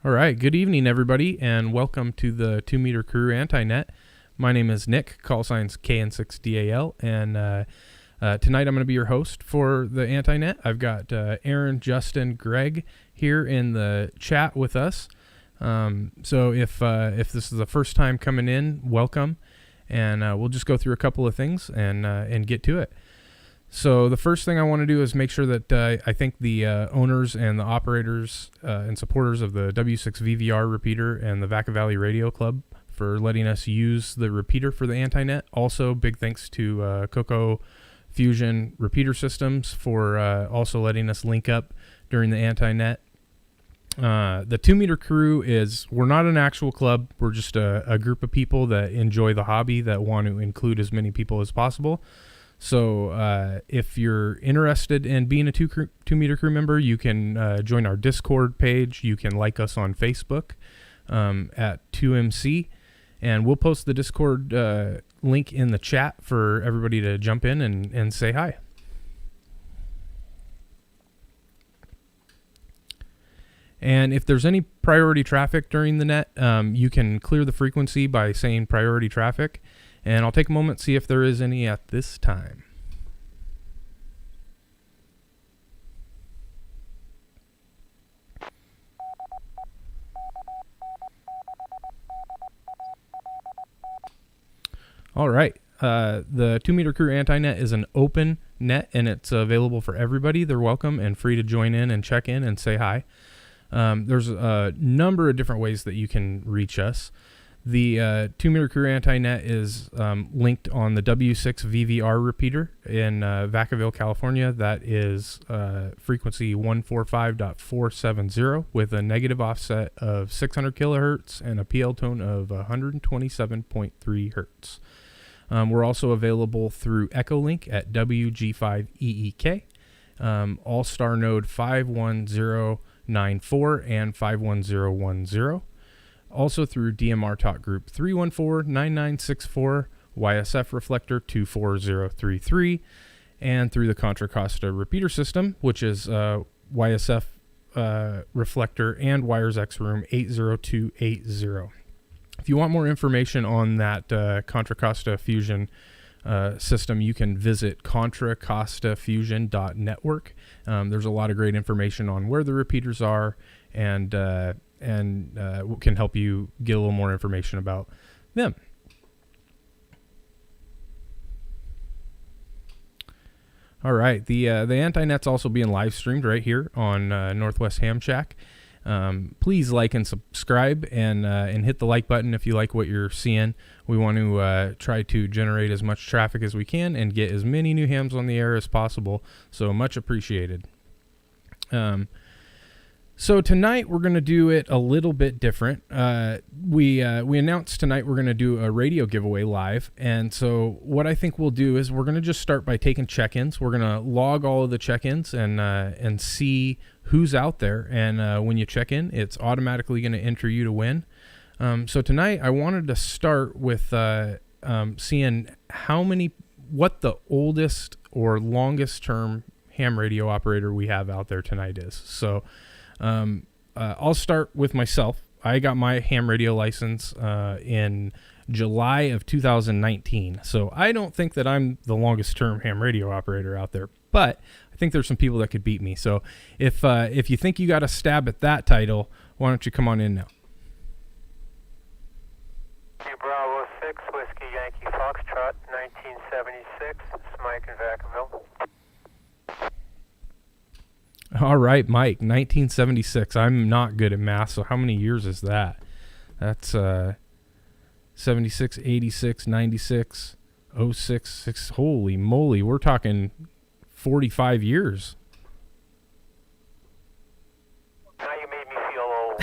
All right, good evening, everybody, and welcome to the 2 Meter Crew Anti-Net. My name is Nick, call signs KN6DAL, and tonight I'm going to be your host for the Anti-Net. I've got Aaron, Justin, Greg here in the chat with us. So if this is the first time coming in, welcome, and we'll just go through a couple of things and get to it. So the first thing I want to do is make sure that I thank the owners and the operators and supporters of the W6VVR repeater and the Vaca Valley Radio Club for letting us use the repeater for the Anti-Net. Also, big thanks to Coco Fusion Repeater Systems for also letting us link up during the Anti-Net. The 2 Meter Crew we're not an actual club. We're just a group of people that enjoy the hobby that want to include as many people as possible. So if you're interested in being a 2 Meter Crew member, you can join our Discord page. You can like us on Facebook at 2MC. And we'll post the Discord link in the chat for everybody to jump in and say hi. And if there's any priority traffic during the net, you can clear the frequency by saying priority traffic. And I'll take a moment to see if there is any at this time. All right. The 2 Meter Crew Anti-Net is an open net, and it's available for everybody. They're welcome and free to join in and check in and say hi. There's a number of different ways that you can reach us. The 2 Meter Crew Anti-Net is linked on the W6VVR repeater in Vacaville, California. That is frequency 145.470 with a negative offset of 600 kilohertz and a PL tone of 127.3 hertz. We're also available through Echolink at WG5EEK, All-Star node 51094 and 51010. Also through DMR Talk Group 314-9964, YSF Reflector 24033, and through the Contra Costa repeater system, which is YSF Reflector and Wires X Room 80280. If you want more information on that Contra Costa Fusion system, you can visit contracostafusion.network. There's a lot of great information on where the repeaters are and can help you get a little more information about them. All right, the Anti-Net's also being live streamed right here on Northwest Ham Shack. Please like and subscribe and hit the like button if you like what you're seeing. We want to try to generate as much traffic as we can and get as many new hams on the air as possible. So much appreciated. So tonight we're going to do it a little bit different. We announced tonight we're going to do a radio giveaway live, and so what I think we'll do is we're going to just start by taking check-ins. We're going to log all of the check-ins and see who's out there. And when you check in, it's automatically going to enter you to win. So tonight I wanted to start with seeing what the oldest or longest term ham radio operator we have out there tonight is. So I'll start with myself. I got my ham radio license in July of 2019. So I don't think that I'm the longest term ham radio operator out there, but I think there's some people that could beat me. So if you think you got a stab at that title, why don't you come on in now? Bravo 6, Whiskey Yankee Foxtrot, 1976. It's Mike in Vacaville. All right, Mike, 1976. I'm not good at math, so how many years is that? That's 76, 86, 96, 06, 6. Holy moly, we're talking 45 years. Now you made me feel old.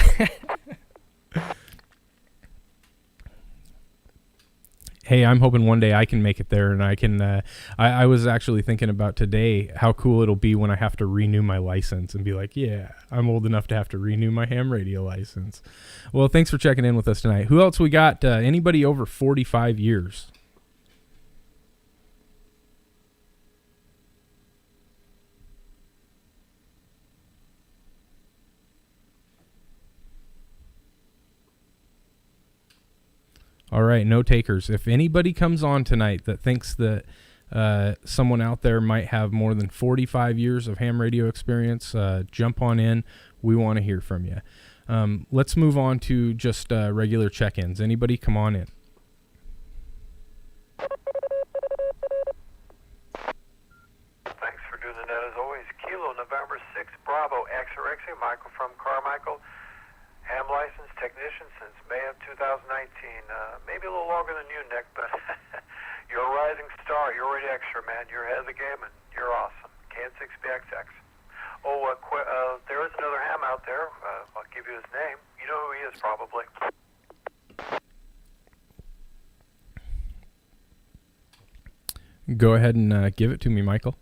Hey, I'm hoping one day I can make it there, and I can. I was actually thinking about today how cool it'll be when I have to renew my license and be like, yeah, I'm old enough to have to renew my ham radio license. Well, thanks for checking in with us tonight. Who else we got? Anybody over 45 years? All right, no takers. If anybody comes on tonight that thinks that someone out there might have more than 45 years of ham radio experience, jump on in. We want to hear from you. Let's move on to just regular check-ins. Anybody, come on in. Thanks for doing the net as always. Kilo November 6 Bravo X-Ray, Michael from Carmichael. Ham licensed technician since May of 2019. Maybe a little longer than you, Nick, but you're a rising star. You're already extra, man. You're ahead of the game, and you're awesome. KN6BXX. There is another ham out there. I'll give you his name. You know who he is, probably. Go ahead and give it to me, Michael.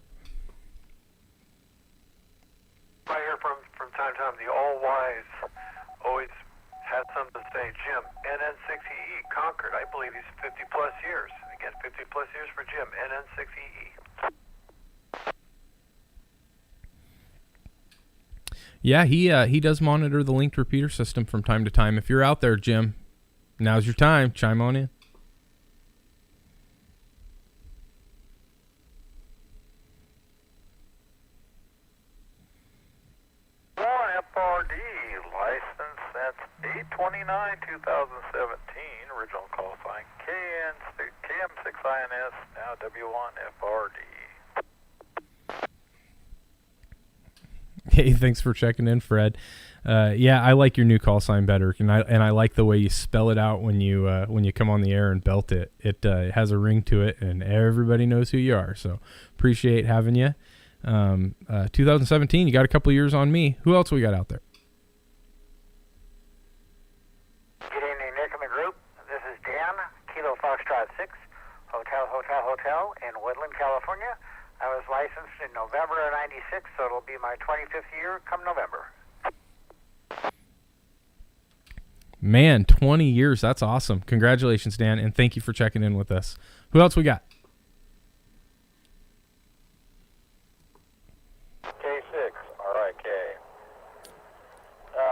I hear from time to time the all-wise always has something to say. Jim, NN6EE, Concord. I believe he's 50-plus years. Again, 50-plus years for Jim, NN6EE. Yeah, he does monitor the linked repeater system from time to time. If you're out there, Jim, now's your time. Chime on in. FRD license, that's 8/29/2017. Original call sign KM6INS, now W1FRD. Hey, thanks for checking in, Fred. Yeah, I like your new call sign better, and I like the way you spell it out when you come on the air and belt it. It has a ring to it, and everybody knows who you are. So appreciate having you. 2017, you got a couple years on me. Who else we got out there? Good evening, Nick and the group. This is Dan, Kilo Foxtrot 6, Hotel in Woodland, California. I was licensed in November of 96, so it'll be my 25th year come November. Man, 20 years. That's awesome. Congratulations, Dan, and thank you for checking in with us. Who else we got? K6, RIK.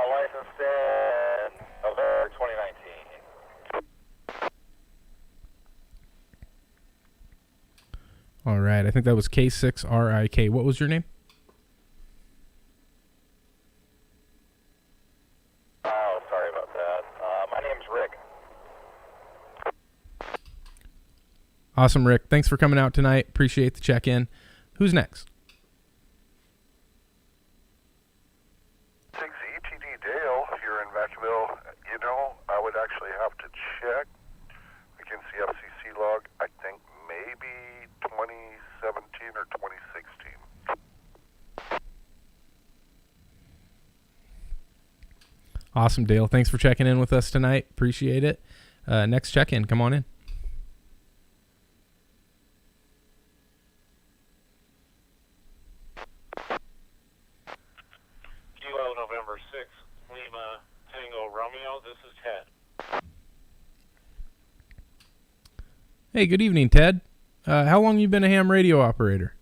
Licensed in November 2019. All right, I think that was K6RIK. What was your name? Oh, sorry about that. My name's Rick. Awesome, Rick. Thanks for coming out tonight. Appreciate the check-in. Who's next? 6ETD Dale here in Vacaville. You know, I would actually have to check. We can see FCC log, I think maybe 2017 or 2016. Awesome, Dale. Thanks for checking in with us tonight. Appreciate it. Next check-in. Come on in. Kilo November 6, Lima Tango Romeo. This is Ted. Hey, good evening, Ted. How long you been a ham radio operator?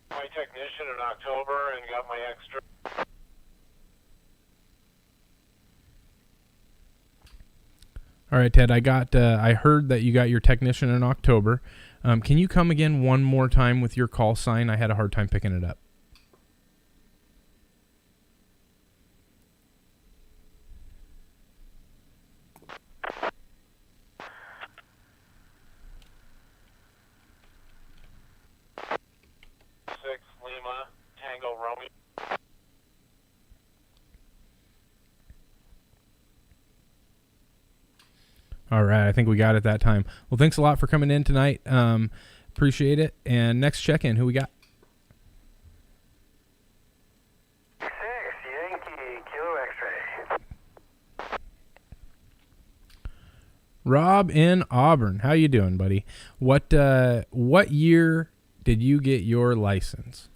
My technician in October and got my extra. All right, Ted. I heard that you got your technician in October. Can you come again one more time with your call sign? I had a hard time picking it up. Lima Tango Romeo. All right, I think we got it that time. Well, thanks a lot for coming in tonight. Appreciate it. And next check-in, who we got? 6, Yankee, Kilo X-Ray. Rob in Auburn. How you doing, buddy? What year did you get your license?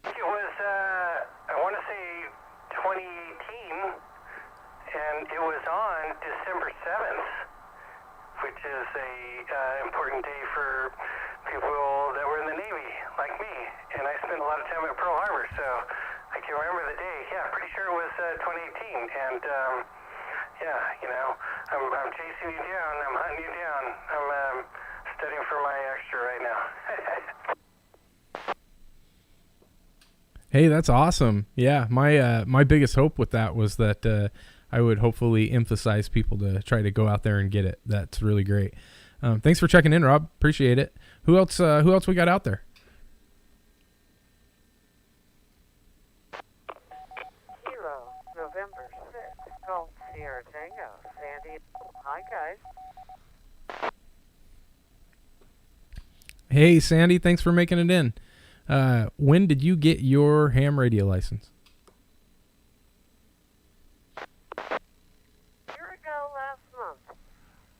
It was, I want to say 2018, and it was on December 7th which is a important day for people that were in the Navy, like me. And I spent a lot of time at Pearl Harbor, so I can remember the day. Yeah, pretty sure it was 2018. And yeah, you know, I'm chasing you down. I'm hunting you down. I'm studying for my extra right now. Hey, that's awesome. Yeah, my biggest hope with that was that I would hopefully emphasize people to try to go out there and get it. That's really great. Thanks for checking in, Rob. Appreciate it. Who else we got out there? Kilo, November 6th, Golf Sierra Tango, Sandy. Hi, guys. Hey, Sandy, thanks for making it in. When did you get your ham radio license? A year ago last month,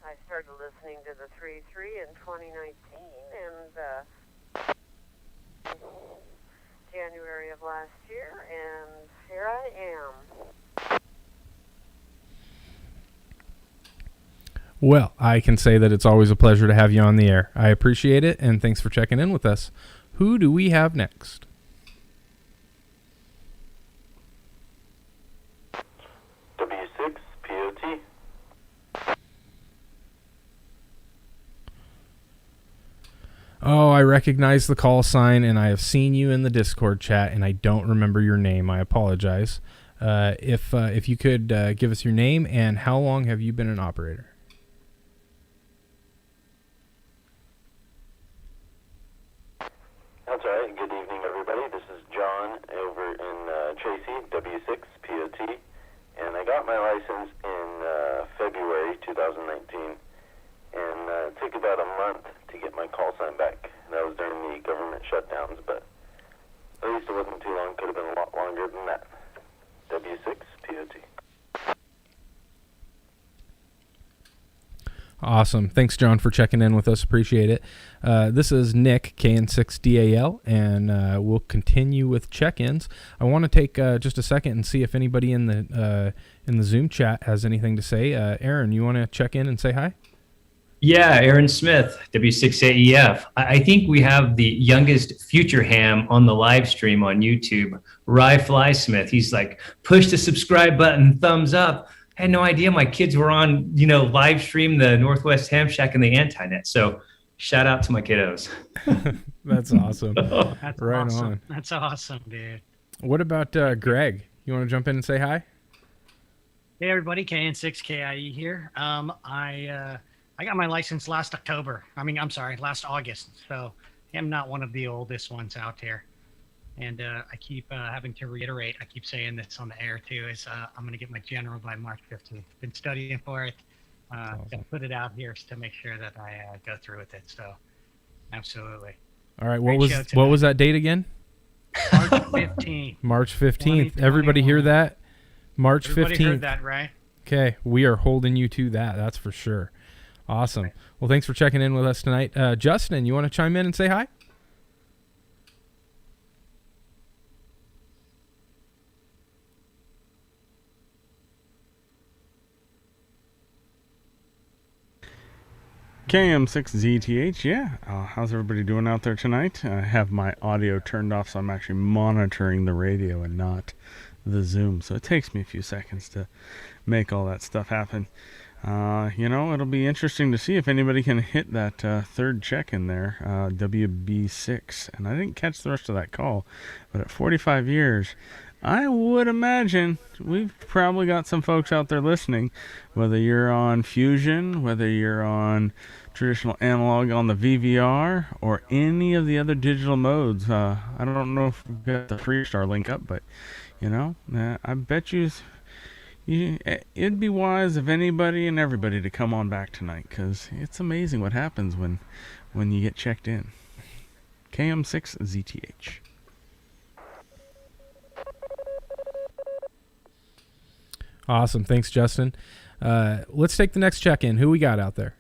I started listening to the 3-3 in 2019, and January of last year, and here I am. Well, I can say that it's always a pleasure to have you on the air. I appreciate it, and thanks for checking in with us. Who do we have next? W6 POT. Oh, I recognize the call sign, and I have seen you in the Discord chat, and I don't remember your name. I apologize. If you could give us your name and how long have you been an operator? That's all right. Good evening, everybody. This is John over in Tracy, W6 POT, and I got my license in February 2019, and it took about a month to get my call sign back. That was during the government shutdowns, but at least it wasn't too long. Could have been a lot longer than that. W6 POT. Awesome. Thanks, John, for checking in with us. Appreciate it. This is Nick, KN6DAL, and we'll continue with check-ins. I want to take just a second and see if anybody in the Zoom chat has anything to say. Aaron, you want to check in and say hi? Yeah, Aaron Smith, W6AEF. I think we have the youngest future ham on the live stream on YouTube, Rye Fly Smith. He's like, push the subscribe button, thumbs up. I had no idea my kids were on, live stream the Northwest Ham Shack and the Anti-Net. So shout out to my kiddos. That's awesome. That's right awesome. on. That's awesome, dude. What about Greg? You want to jump in and say hi? Hey, everybody. KN6KIE here. I got my license last August. So I'm not one of the oldest ones out here. And I keep having to reiterate, I keep saying this on the air too, is I'm going to get my general by March 15th. Been studying for it. Awesome. Gonna put it out here to make sure that I go through with it. So absolutely. All right. Great show What was that date again? March 15th. March 15th. Everybody hear that? March 15th. Everybody heard that, right? Okay. We are holding you to that. That's for sure. Awesome. Right. Well, thanks for checking in with us tonight. Justin, you want to chime in and say hi? KM6ZTH, yeah. How's everybody doing out there tonight? I have my audio turned off, so I'm actually monitoring the radio and not the Zoom. So it takes me a few seconds to make all that stuff happen. It'll be interesting to see if anybody can hit that third check in there, WB6. And I didn't catch the rest of that call, but at 45 years, I would imagine we've probably got some folks out there listening, whether you're on Fusion, whether you're on traditional analog on the VVR, or any of the other digital modes. I don't know if we've got the Freestar link up, but, I bet it'd be wise of anybody and everybody to come on back tonight, because it's amazing what happens when you get checked in. KM6ZTH. Awesome. Thanks, Justin. Let's take the next check-in. Who we got out there?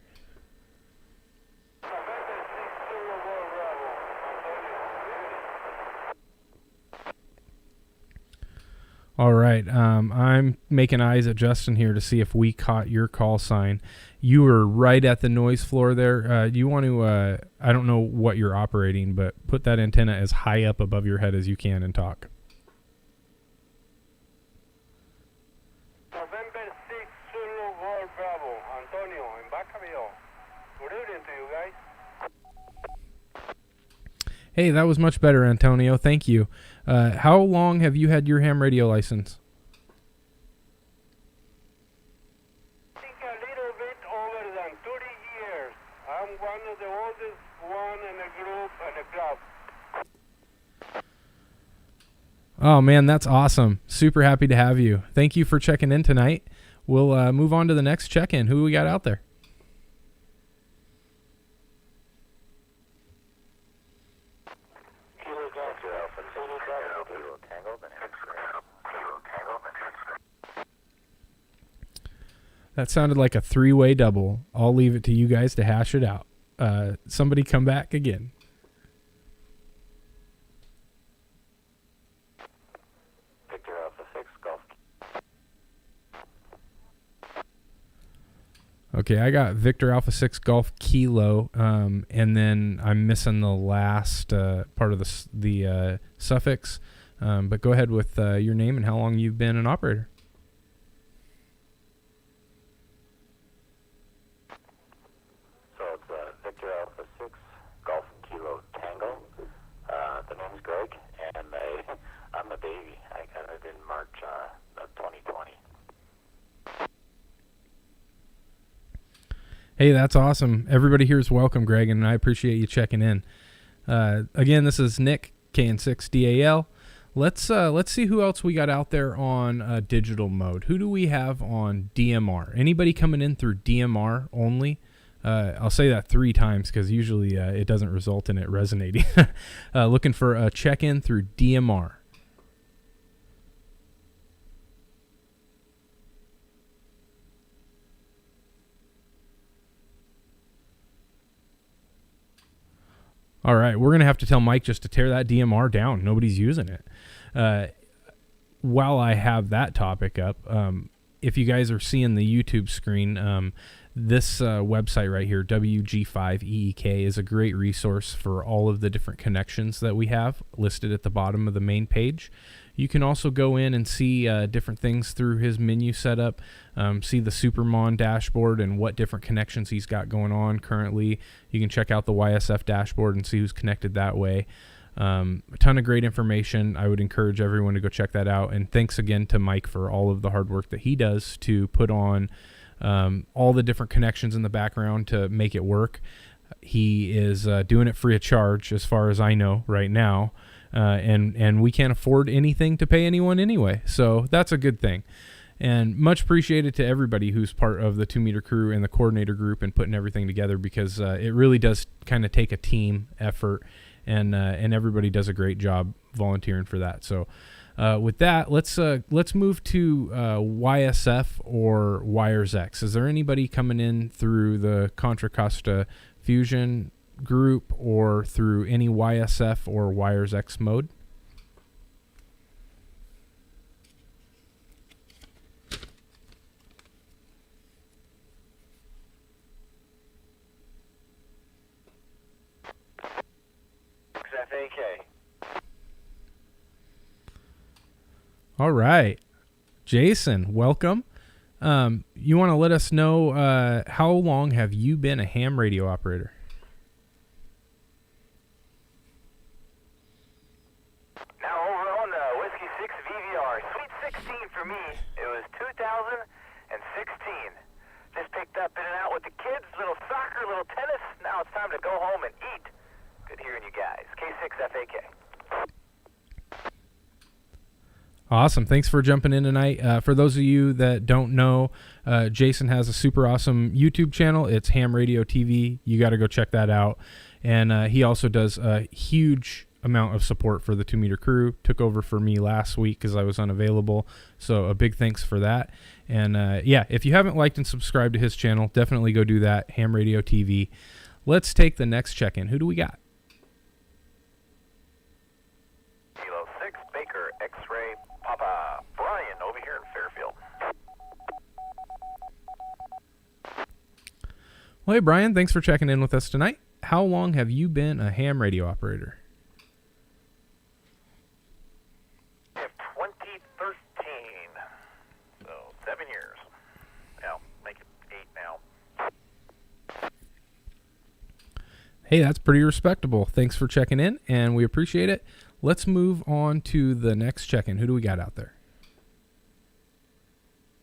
All right. I'm making eyes at Justin here to see if we caught your call sign. You were right at the noise floor there. You want to, I don't know what you're operating, but put that antenna as high up above your head as you can and talk. November 6, Zulu Golf Bravo, Antonio, in Bacaville. Good evening to you guys. Hey, that was much better, Antonio. Thank you. How long have you had your ham radio license? I think a little bit over than 30 years. I'm one of the oldest one in the group and the club. Oh, man, that's awesome. Super happy to have you. Thank you for checking in tonight. We'll move on to the next check-in. Who we got out there? That sounded like a three-way double. I'll leave it to you guys to hash it out. Somebody come back again. Victor Alpha 6, Golf. Okay, I got Victor Alpha 6 Golf Kilo, and then I'm missing the last part of the suffix. But go ahead with your name and how long you've been an operator. So it's Victor Alpha 6, Golf Kilo Tango. The name's Greg, and I'm a baby. I got it in March of 2020. Hey, that's awesome. Everybody here is welcome, Greg, and I appreciate you checking in. Again, this is Nick, KN6DAL. Let's see who else we got out there on digital mode. Who do we have on DMR? Anybody coming in through DMR only? I'll say that 3 times because usually it doesn't result in it resonating. Looking for a check-in through DMR. All right, we're going to have to tell Mike just to tear that DMR down. Nobody's using it. While I have that topic up, if you guys are seeing the YouTube screen, this website right here, WG5EEK, is a great resource for all of the different connections that we have listed at the bottom of the main page. You can also go in and see different things through his menu setup, see the Supermon dashboard and what different connections he's got going on currently. You can check out the YSF dashboard and see who's connected that way. A ton of great information. I would encourage everyone to go check that out. And thanks again to Mike for all of the hard work that he does to put on all the different connections in the background to make it work. He is doing it free of charge as far as I know right now. And we can't afford anything to pay anyone anyway. So that's a good thing. And much appreciated to everybody who's part of the 2 Meter Crew and the coordinator group and putting everything together, because it really does kind of take a team effort, and everybody does a great job volunteering for that. So with that, let's move to YSF or WiresX. Is there anybody coming in through the Contra Costa Fusion group or through any YSF or WiresX mode? FAK. All right, Jason, welcome. You want to let us know how long have you been a ham radio operator? Now over on Whiskey 6 VVR, Sweet 16 for me. It was 2016. Just picked up in and out with the kids, little soccer, little tennis. Now it's time to go home and eat. Good hearing you guys. K6FAK. Awesome. Thanks for jumping in tonight. For those of you that don't know, Jason has a super awesome YouTube channel. It's Ham Radio TV. You got to go check that out. And he also does a huge amount of support for the 2 Meter Crew. Took over for me last week because I was unavailable. So a big thanks for that. And yeah, if you haven't liked and subscribed to his channel, definitely go do that. Ham Radio TV. Let's take the next check-in. Who do we got? Kilo 6, Baker, X-Ray, Papa, Brian. Well, hey, Brian, thanks for checking in with us tonight. How long have you been a ham radio operator? 2013. So 7 years. Now, make it 8 now. Hey, that's pretty respectable. Thanks for checking in, and we appreciate it. Let's move on to the next check-in. Who do we got out there?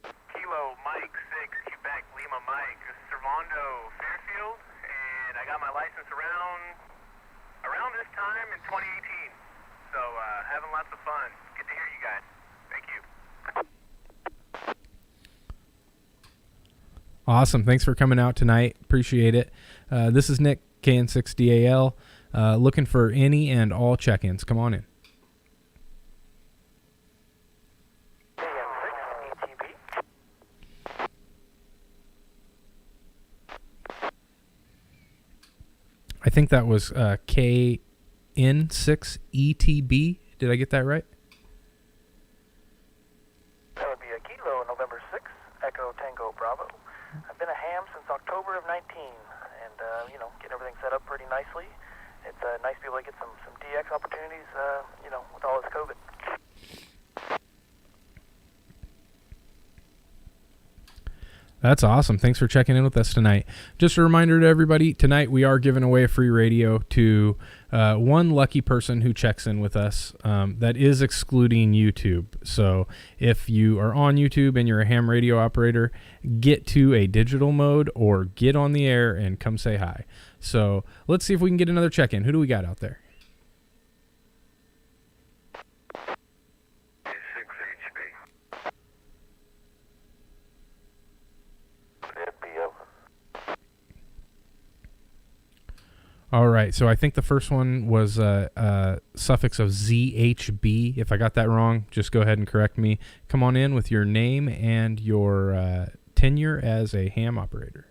Kilo Mike 6, Quebec Lima Mike. This is Servando Fairfield, and I got my license around this time in 2018. So having lots of fun. Good to hear you guys. Thank you. Awesome. Thanks for coming out tonight. Appreciate it. This is Nick, KN6DAL, looking for any and all check-ins. Come on in. I think that was KN6ETB. Did I get that right? That would be a Kilo November 6, Echo Tango Bravo. I've been a ham since October of 19, and, getting everything set up pretty nicely. It's nice to be able to get some DX opportunities, with all this COVID. That's awesome. Thanks for checking in with us tonight. Just a reminder to everybody, tonight we are giving away a free radio to one lucky person who checks in with us. That is excluding YouTube. So if you are on YouTube and you're a ham radio operator, get to a digital mode or get on the air and come say hi. So let's see if we can get another check-in. Who do we got out there? All right, so I think the first one was a suffix of ZHB. If I got that wrong, just go ahead and correct me. Come on in with your name and your tenure as a ham operator.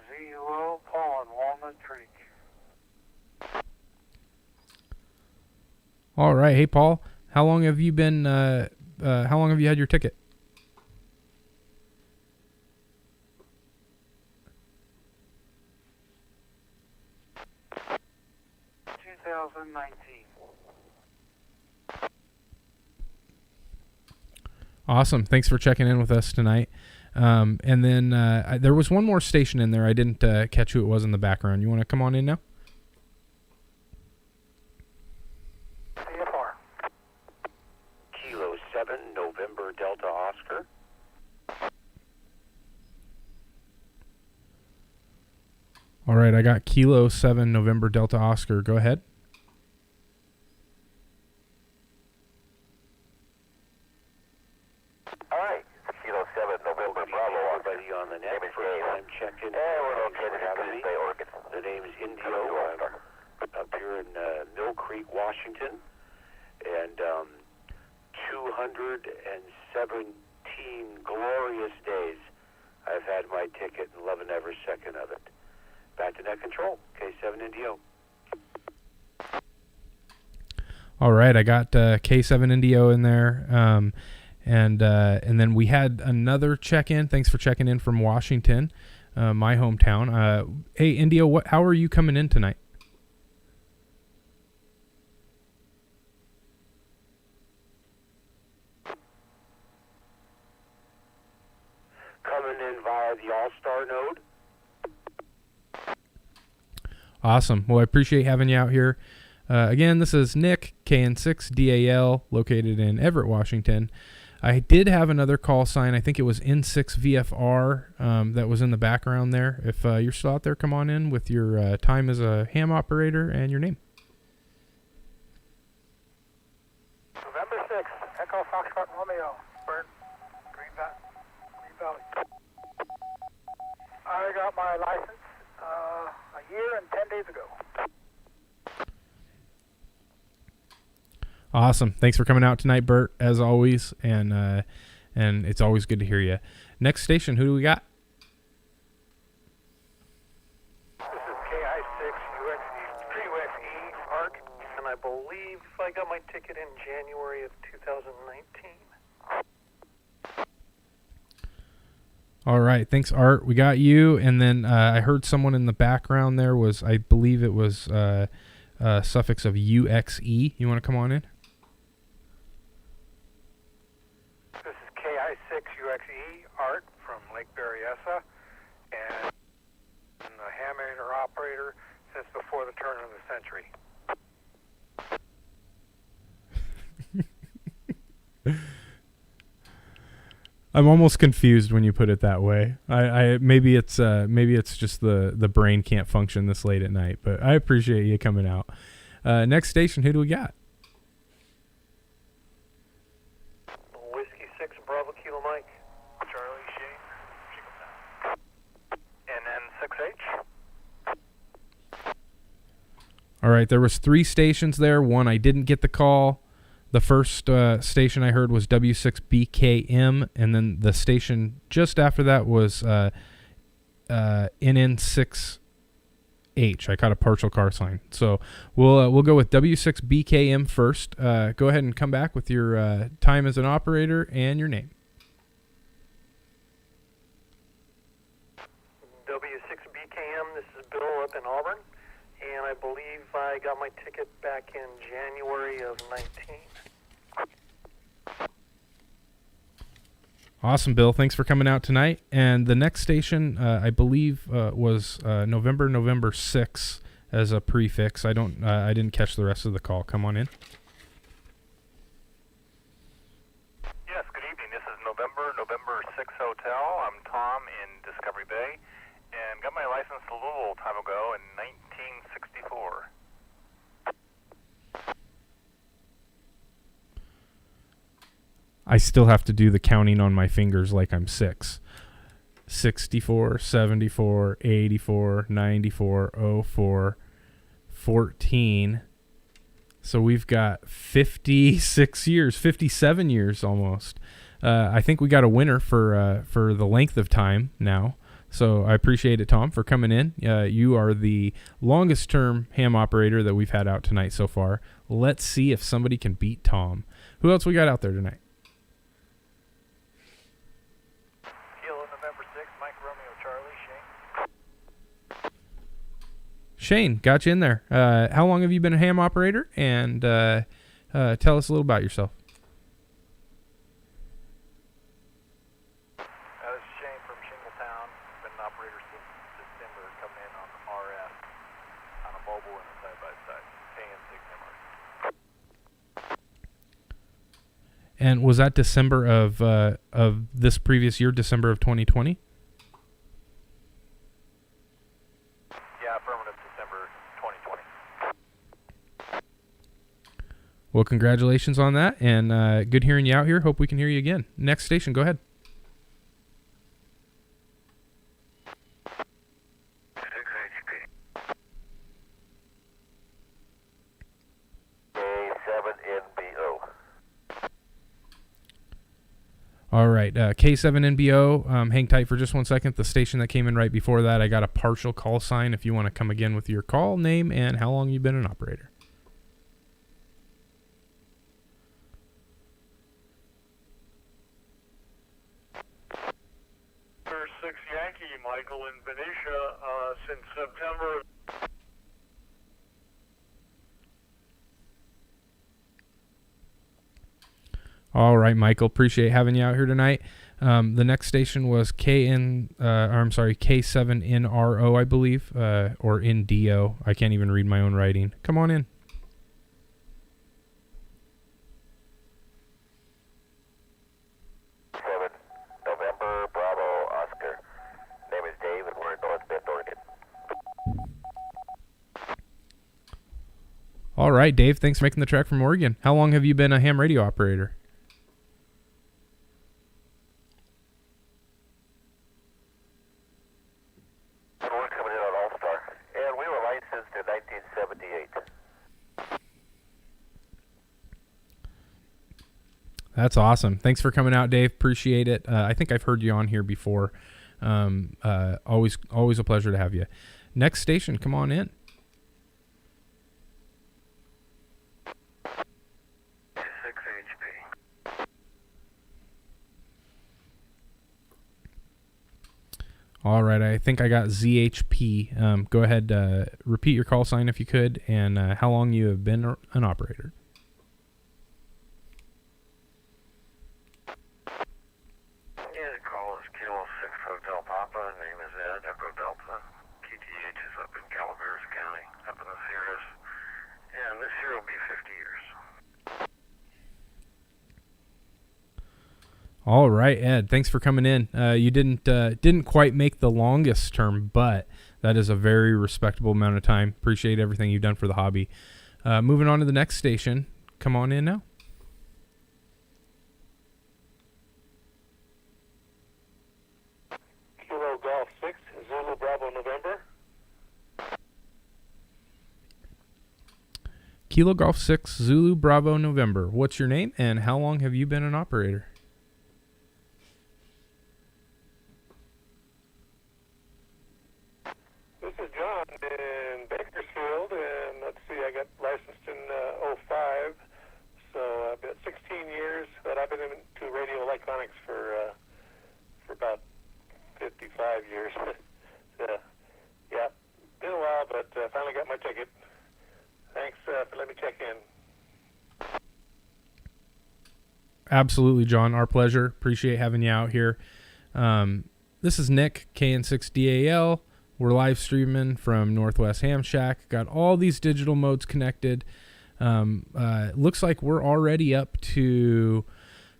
Zero Paul in Walnut Creek. All right, hey Paul, how long have you been? How long have you had your ticket? 2019. Awesome, thanks for checking in with us tonight. And then there was one more station in there. I didn't catch who it was in the background. You want to come on in now? Kilo 7, November Delta Oscar. All right, I got Kilo 7, November Delta Oscar. Go ahead. All right, Kilo 7, November Bravo. Everybody on the net for time check-in. We're okay to have me. The name is Indio. I'm up here in Mill Creek, Washington. And 217 glorious days I've had my ticket and loving every second of it. Back to net control, K7 Indio. All right, I got K7 Indio in there, and then we had another check-in. Thanks for checking in from Washington, my hometown. Hey, Indio, how are you coming in tonight? Coming in via the All-Star node. Awesome. Well, I appreciate having you out here. Again, this is Nick, KN6DAL, located in Everett, Washington. I did have another call sign. I think it was N6VFR that was in the background there. If you're still out there, come on in with your time as a ham operator and your name. November 6, Echo Foxtrot Romeo, Burn, Green Valley. I got my license a year and 10 days ago. Awesome. Thanks for coming out tonight, Bert, as always, and it's always good to hear you. Next station, who do we got? This is KIE got my ticket in January of 2019. All right, thanks, Art. We got you, and then I heard someone in the background there was, I believe it was suffix of UXE. You want to come on in? This is KI6UXE, Art from Lake Berryessa, and I'm a ham radio operator since before the turn of the century. I'm almost confused when you put it that way. I maybe it's just the brain can't function this late at night, but I appreciate you coming out. Next station, who do we got? Whiskey 6 Bravo Kilo Mike. Charlie Shane. And then 6H. All right, there was 3 stations there. One, I didn't get the call. The first station I heard was W6BKM, and then the station just after that was NN6H. I caught a partial car sign. So we'll go with W6BKM first. Go ahead and come back with your time as an operator and your name. W6BKM, this is Bill up in Auburn, and I believe I got my ticket back in January of 19. Awesome, Bill. Thanks for coming out tonight. And the next station, I believe, was November 6 as a prefix. I didn't catch the rest of the call. Come on in. Yes, good evening. This is November 6 Hotel. I'm Tom in Discovery Bay, and got my license a little time ago in 1964. I still have to do the counting on my fingers like I'm 6. 64, 74, 84, 94, 04, 14. So we've got 56 years, 57 years almost. I think we got a winner for the length of time now. So I appreciate it, Tom, for coming in. You are the longest term ham operator that we've had out tonight so far. Let's see if somebody can beat Tom. Who else we got out there tonight? Shane, got you in there. How long have you been a ham operator? And tell us a little about yourself. This is Shane from Shingletown. Been an operator since December, coming in on RF, on a mobile and a side-by-side, KN6 MRC. And was that December of this previous year, December of 2020? Well, congratulations on that, and good hearing you out here. Hope we can hear you again. Next station, go ahead. All right, K7NBO, hang tight for just 1 second. The station that came in right before that, I got a partial call sign if you want to come again with your call, name, and how long you've been an operator. 6 Yankee, Michael in Benicia, since September. All right, Michael, appreciate having you out here tonight. The next station was K7NRO, I believe, or NDO. I can't even read my own writing. Come on in. All right, Dave, thanks for making the trek from Oregon. How long have you been a ham radio operator? We're coming in on All-Star, and we were licensed in 1978. That's awesome. Thanks for coming out, Dave. Appreciate it. I think I've heard you on here before. Always a pleasure to have you. Next station, come on in. All right, I think I got ZHP. Go ahead, repeat your call sign if you could, and how long you have been an operator. Yeah, the call is Kilo 6 Hotel Papa. Name is Ed, Echo Delta. QTH is up in Calaveras County, up in the Sierras. And this year will be 50 years. All right, Ed. Thanks for coming in. You didn't quite make the longest term, but that is a very respectable amount of time. Appreciate everything you've done for the hobby. Moving on to the next station. Come on in now. Kilo Golf 6, Zulu Bravo November. Kilo Golf 6, Zulu Bravo November. What's your name, and how long have you been an operator? This is John in Bakersfield, and let's see, I got licensed in 05, so I've been 16 years, but I've been into radio electronics for about 55 years. Yeah, been a while, but finally got my ticket. Thanks for letting me check in. Absolutely, John. Our pleasure. Appreciate having you out here. This is Nick, KN6DAL. We're live streaming from Northwest Ham Shack. Got all these digital modes connected. Looks like we're already up to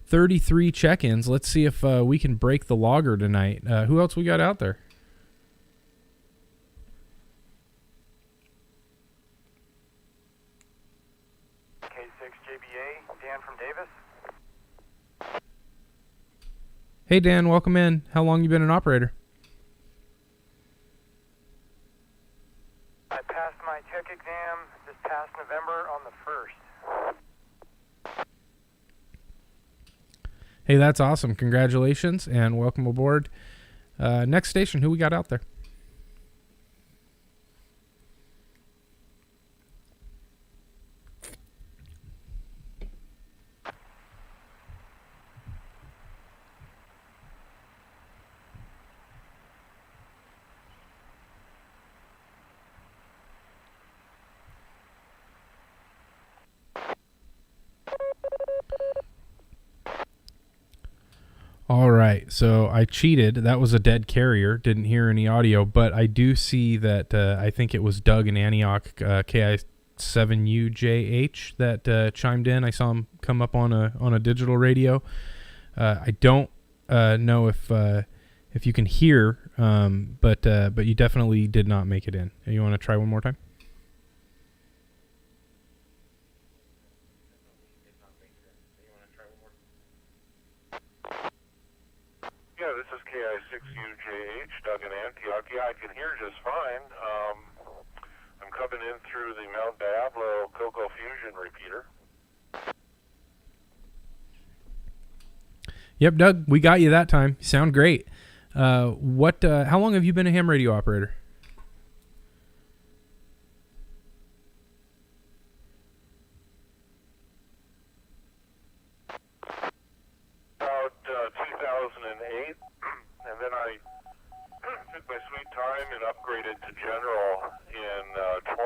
33 check-ins. Let's see if we can break the logger tonight. Who else we got out there? K6JBA, Dan from Davis. Hey, Dan. Welcome in. How long you been an operator? I passed my tech exam this past November on the 1st. Hey, that's awesome. Congratulations and welcome aboard. Next station, who we got out there? All right, so I cheated. That was a dead carrier. Didn't hear any audio, but I do see that I think it was Doug in Antioch, KI7UJH, that chimed in. I saw him come up on a digital radio. I don't know if you can hear, but you definitely did not make it in. You want to try one more time? Yeah, this is KI6UJH, Doug in Antioch. Yeah, I can hear just fine. I'm coming in through the Mount Diablo Coco Fusion repeater. Yep, Doug, we got you that time. You sound great. How long have you been a ham radio operator? About 2008, and then I took my sweet time and upgraded to general in 2018.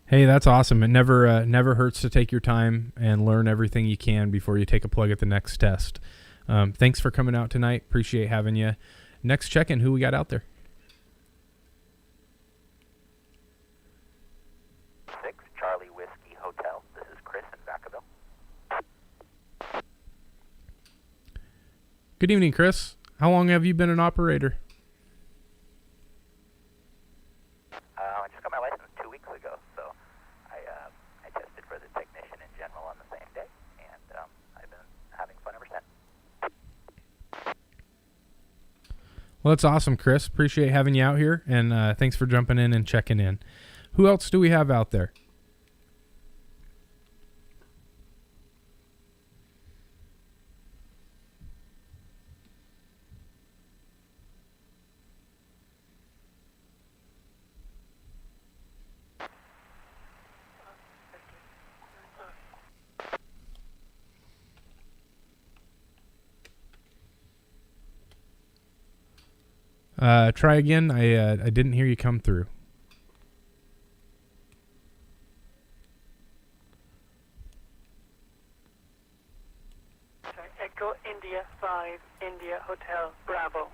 Hey, that's awesome. It never hurts to take your time and learn everything you can before you take a plug at the next test. Thanks for coming out tonight. Appreciate having you. Next check-in, who we got out there? 6 Charlie Whiskey Hotel. This is Chris in Vacaville. Good evening, Chris. How long have you been an operator? I just got my license 2 weeks ago, so I tested for the technician in general on the same day, and I've been having fun ever since. Well, that's awesome, Chris. Appreciate having you out here, and thanks for jumping in and checking in. Who else do we have out there? Try again. I didn't hear you come through. Sorry, Echo India 5, India Hotel Bravo.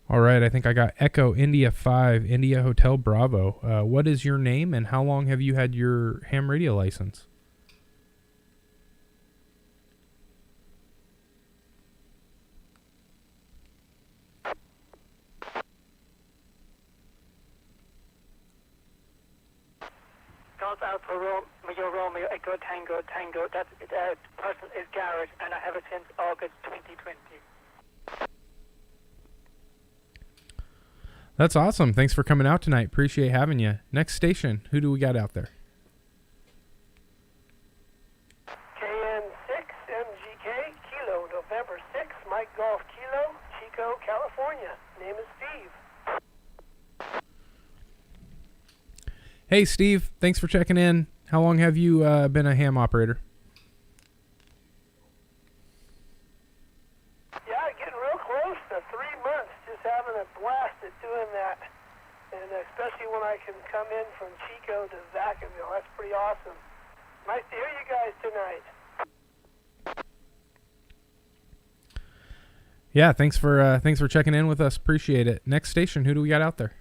All right, I think I got Echo India 5, India Hotel Bravo. What is your name, and how long have you had your ham radio license? Golf Alpha Romeo Echo Tango Tango. That person is Garrett, and I have it since August 2020. That's awesome. Thanks for coming out tonight. Appreciate having you. Next station, who do we got out there? KN6 MGK Kilo November 6 Mike Golf Kilo Chico, California. Name is Steve. Hey, Steve. Thanks for checking in. How long have you been a ham operator? Yeah, getting real close to 3 months. Just having a blast at doing that. And especially when I can come in from Chico to Vacaville. That's pretty awesome. Nice to hear you guys tonight. Yeah, thanks for checking in with us. Appreciate it. Next station, who do we got out there?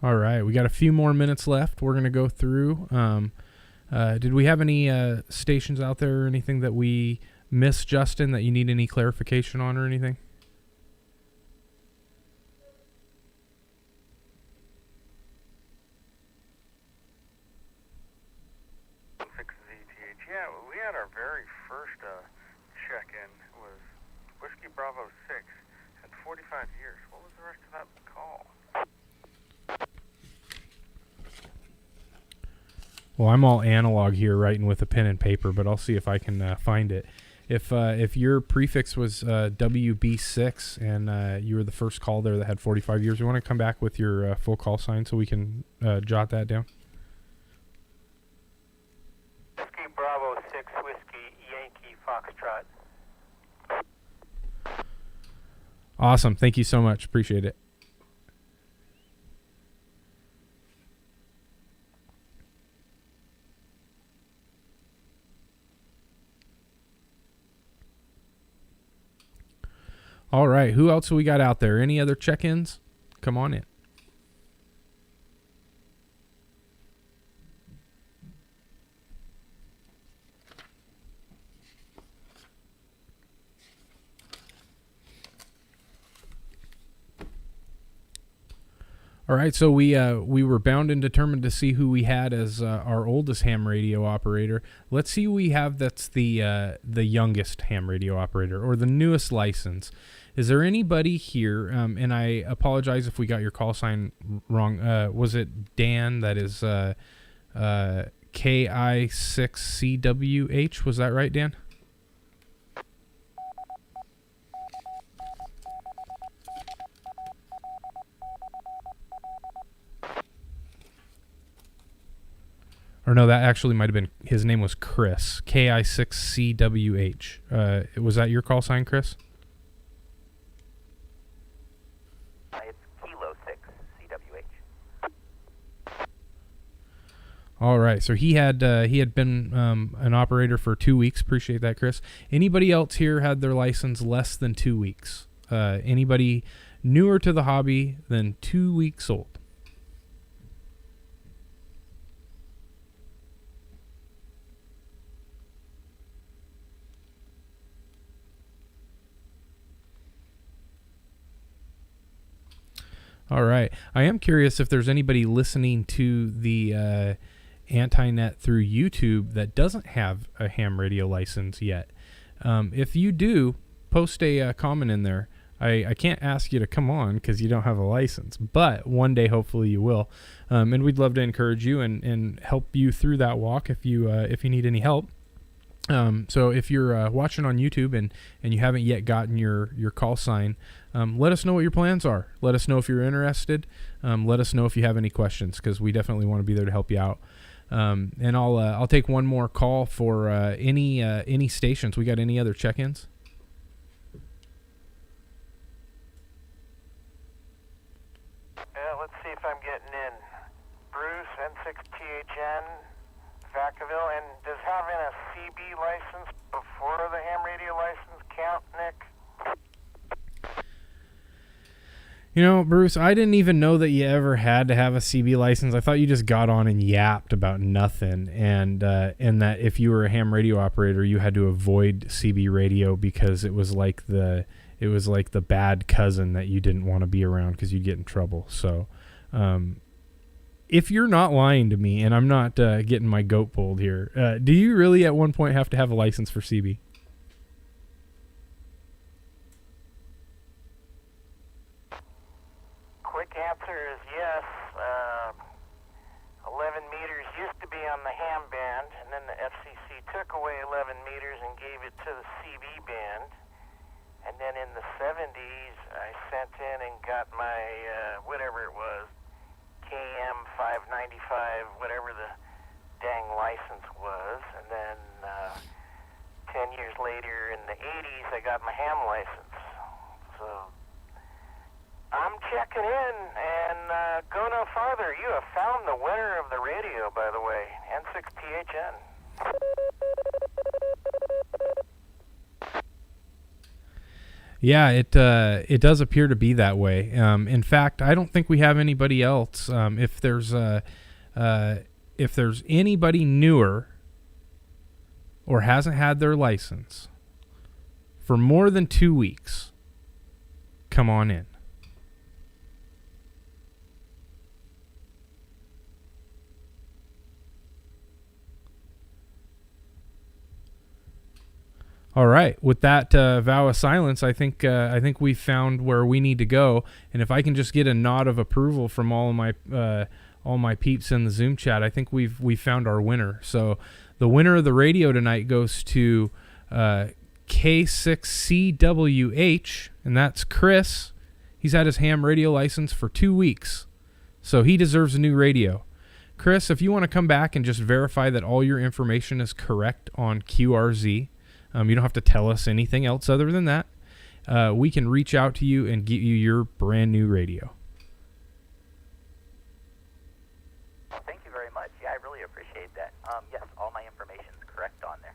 All right, we got a few more minutes left. We're going to go through. Did we have any stations out there or anything that we missed, Justin, that you need any clarification on or anything? Yeah, we had our very first check-in was Whiskey Bravo 6. Had 45 years. What was the rest of that call? Well, I'm all analog here, writing with a pen and paper, but I'll see if I can find it. If your prefix was WB6 and you were the first call there that had 45 years, you want to come back with your full call sign so we can jot that down? Whiskey Bravo 6 Whiskey Yankee Foxtrot. Awesome. Thank you so much. Appreciate it. All right. Who else we got out there? Any other check-ins? Come on in. All right, so we were bound and determined to see who we had as our oldest ham radio operator. Let's see who we have that's the youngest ham radio operator or the newest license. Is there anybody here? And I apologize if we got your call sign wrong. Was it Dan? That is KI6CWH. Was that right, Dan? Or no, that actually might have been, his name was Chris. KI6CWH. Was that your call sign, Chris? It's Kilo 6 CWH. All right, so he had been an operator for 2 weeks. Appreciate that, Chris. Anybody else here had their license less than 2 weeks? Anybody newer to the hobby than 2 weeks old? All right. I am curious if there's anybody listening to the Anti-Net through YouTube that doesn't have a ham radio license yet. If you do, post a comment in there. I can't ask you to come on because you don't have a license, but one day hopefully you will. And we'd love to encourage you and help you through that walk if you need any help. So if you're watching on YouTube and you haven't yet gotten your call sign, let us know what your plans are. Let us know if you're interested. Let us know if you have any questions, because we definitely want to be there to help you out. And I'll take one more call for any stations. We got any other check-ins? Yeah, let's see if I'm getting in. Bruce, N6THN, Vacaville, and does having a CB license before the ham radio license count, Nick? You know, Bruce, I didn't even know that you ever had to have a CB license. I thought you just got on and yapped about nothing, and that if you were a ham radio operator, you had to avoid CB radio because it was like the bad cousin that you didn't want to be around because you'd get in trouble. So, if you're not lying to me and I'm not getting my goat pulled here, do you really at one point have to have a license for CB? Quick answer is yes. 11 meters used to be on the ham band, and then the FCC took away 11 meters and gave it to the CB band. And then in the 70s, I sent in and got my, whatever it was, KM 595, whatever the dang license was. And then 10 years later, in the 80s, I got my ham license. So I'm checking in, and go no farther. You have found the winner of the radio, by the way, N6THN. Yeah, it does appear to be that way. In fact, I don't think we have anybody else. If there's anybody newer or hasn't had their license for more than 2 weeks, come on in. All right. With that vow of silence, I think we've found where we need to go. And if I can just get a nod of approval from all my peeps in the Zoom chat, I think we've found our winner. So the winner of the radio tonight goes to K6CWH, and that's Chris. He's had his ham radio license for 2 weeks, so he deserves a new radio. Chris, if you want to come back and just verify that all your information is correct on QRZ. You don't have to tell us anything else other than that. We can reach out to you and get you your brand new radio. Thank you very much. Yeah, I really appreciate that. Yes, all my information is correct on there.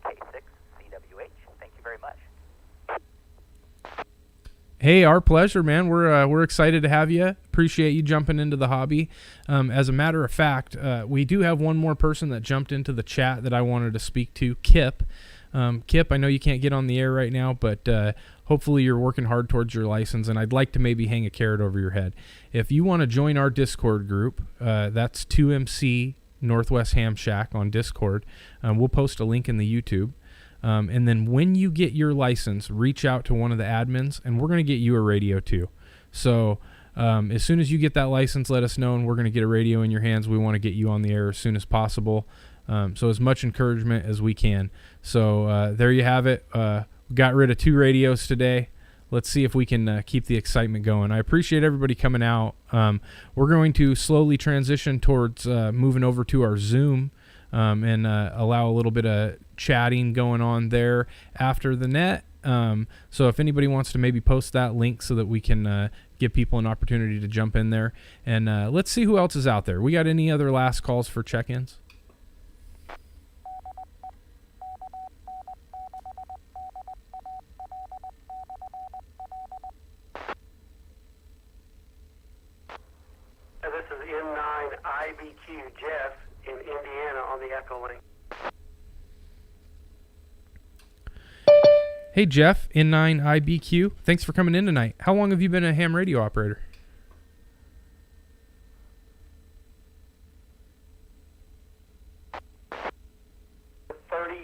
K6CWH. Thank you very much. Hey, our pleasure, man. We're excited to have you. Appreciate you jumping into the hobby. As a matter of fact, we do have one more person that jumped into the chat that I wanted to speak to, Kip. Kip, I know you can't get on the air right now, but hopefully you're working hard towards your license, and I'd like to maybe hang a carrot over your head. If you want to join our Discord group, that's 2MC Northwest Ham Shack on Discord. We'll post a link in the YouTube. And then when you get your license, reach out to one of the admins, and we're going to get you a radio too. So as soon as you get that license, let us know, and we're going to get a radio in your hands. We want to get you on the air as soon as possible. So as much encouragement as we can. So there you have it. Got rid of 2 radios today. Let's see if we can keep the excitement going. I appreciate everybody coming out. We're going to slowly transition towards moving over to our Zoom and allow a little bit of chatting going on there after the net. So if anybody wants to maybe post that link so that we can give people an opportunity to jump in there. And let's see who else is out there. We got any other last calls for check-ins? This is N9IBQ Jeff in Indiana on the Echo Link. Hey Jeff, N9IBQ. Thanks for coming in tonight. How long have you been a ham radio operator?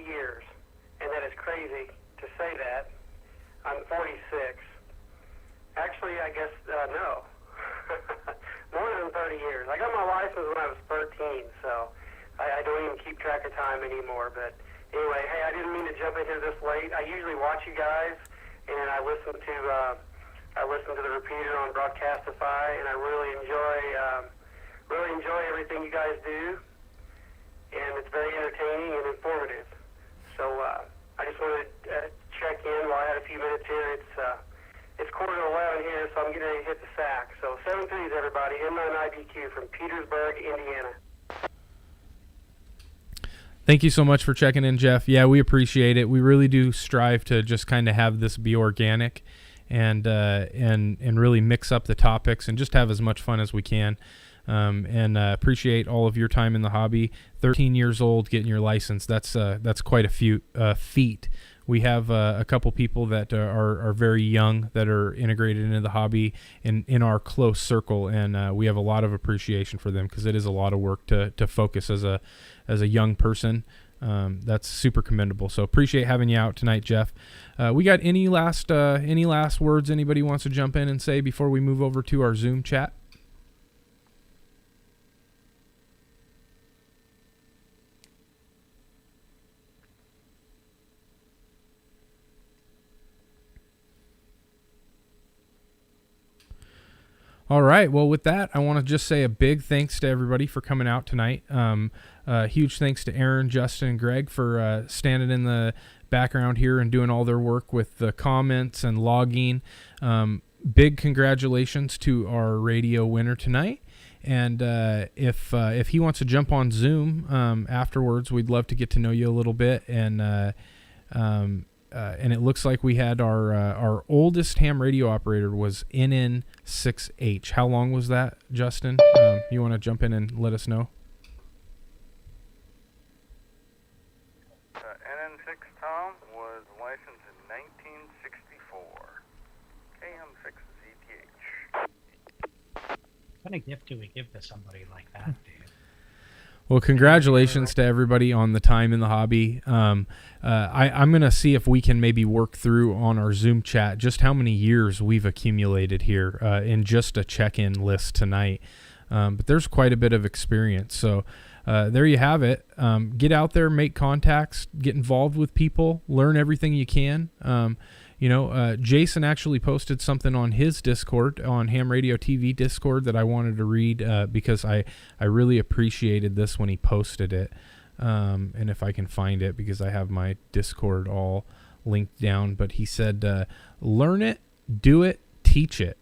Years, and that is crazy to say that. I'm 46. Actually, I guess, no. More than 30 years. I got my license when I was 13, so I don't even keep track of time anymore, but Anyway, hey, I didn't mean to jump in here this late. I usually watch you guys, and I listen to the repeater on Broadcastify, and I really enjoy everything you guys do, and it's very entertaining and informative. So I just wanted to check in while I had a few minutes here. It's 11:15 here, so I'm getting ready to hit the sack. So 7-3s, everybody. M9IBQ from Petersburg, Indiana. Thank you so much for checking in, Jeff. Yeah, we appreciate it. We really do strive to just kind of have this be organic and really mix up the topics and just have as much fun as we can. Appreciate all of your time in the hobby. 13 years old, getting your license. That's quite a feat. We have a couple people that are very young that are integrated into the hobby in our close circle, and we have a lot of appreciation for them because it is a lot of work to focus as a young person. That's super commendable. So appreciate having you out tonight, Jeff. We got any last words anybody wants to jump in and say before we move over to our Zoom chat? All right. Well, with that, I want to just say a big thanks to everybody for coming out tonight. Huge thanks to Aaron, Justin, and Greg for standing in the background here and doing all their work with the comments and logging. Big congratulations to our radio winner tonight. And if he wants to jump on Zoom afterwards, we'd love to get to know you a little bit. And it looks like we had our oldest ham radio operator was NN6H. How long was that, Justin? You want to jump in and let us know? NN6 Tom was licensed in 1964. KM6 ZTH. What kind of gift do we give to somebody like that, dude? Well, congratulations to everybody on the time in the hobby. I'm going to see if we can maybe work through on our Zoom chat just how many years we've accumulated here in just a check-in list tonight. But there's quite a bit of experience. So there you have it. Get out there, make contacts, get involved with people, learn everything you can. Jason actually posted something on his Discord, on Ham Radio TV Discord, that I wanted to read because I really appreciated this when he posted it. And if I can find it, because I have my Discord all linked down. But he said, learn it, do it, teach it.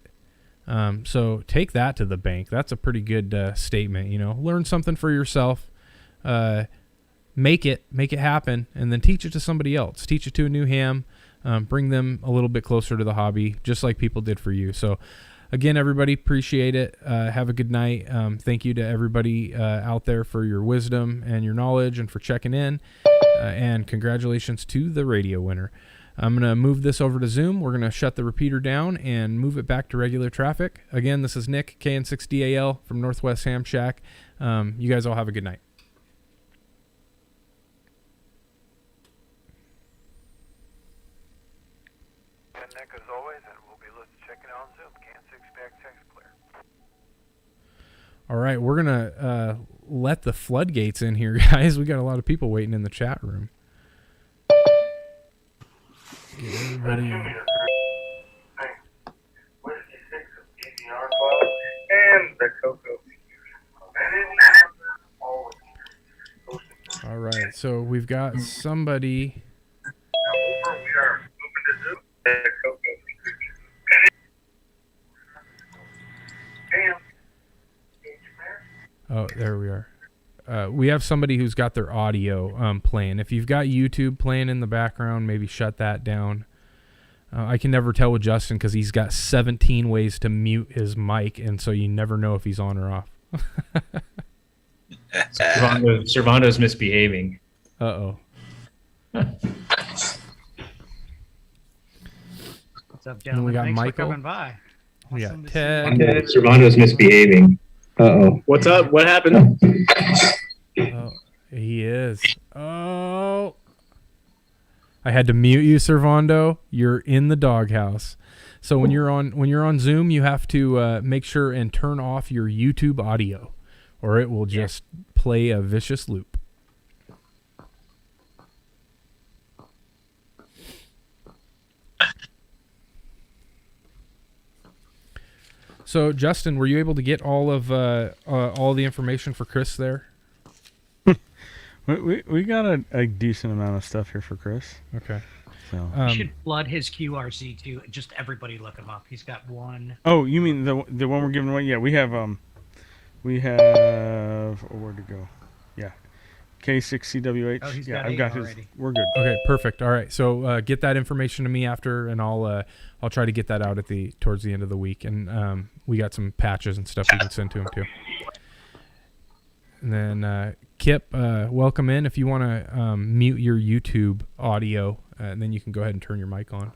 So take that to the bank. That's a pretty good statement. Learn something for yourself, make it happen, and then teach it to somebody else. Teach it to a new ham. Bring them a little bit closer to the hobby, just like people did for you. So, again, everybody, appreciate it. Have a good night. Thank you to everybody out there for your wisdom and your knowledge and for checking in. And congratulations to the radio winner. I'm going to move this over to Zoom. We're going to shut the repeater down and move it back to regular traffic. Again, this is Nick, KN6DAL from Northwest Ham Shack. You guys all have a good night. Nick, as always, and we'll be checking out on Zoom. KN6 back text clear. All right, we're going to let the floodgates in here, guys. We got a lot of people waiting in the chat room. Get everybody in. And the Cocoa. All right, so we've got somebody. We are moving to Zoom. Oh, there we are. We have somebody who's got their audio playing. If you've got YouTube playing in the background, maybe shut that down. I can never tell with Justin because he's got 17 ways to mute his mic, and so you never know if he's on or off. Servando's misbehaving. Uh-oh. What's up, gentlemen? We got Thanks Michael. for coming by. We got Awesome to Ted. Servando's misbehaving. Uh-oh. What's up? What happened? Oh, he is. Oh. I had to mute you, Servando. You're in the doghouse. So when you're on Zoom, you have to make sure and turn off your YouTube audio, or it will just play a vicious loop. So Justin, were you able to get all the information for Chris there? We got a decent amount of stuff here for Chris. Okay. So You should flood his QRZ too. Just everybody look him up. He's got one. Oh, you mean the one we're giving away? Yeah, we have where'd it go? Yeah, K6CWH. Oh, he's yeah, got I've eight got his. already. We're good. Okay, perfect. All right, so get that information to me after, and I'll try to get that out towards the end of the week, and we got some patches and stuff we can send to him too. And then Kip, welcome in. If you want to mute your YouTube audio, and then you can go ahead and turn your mic on.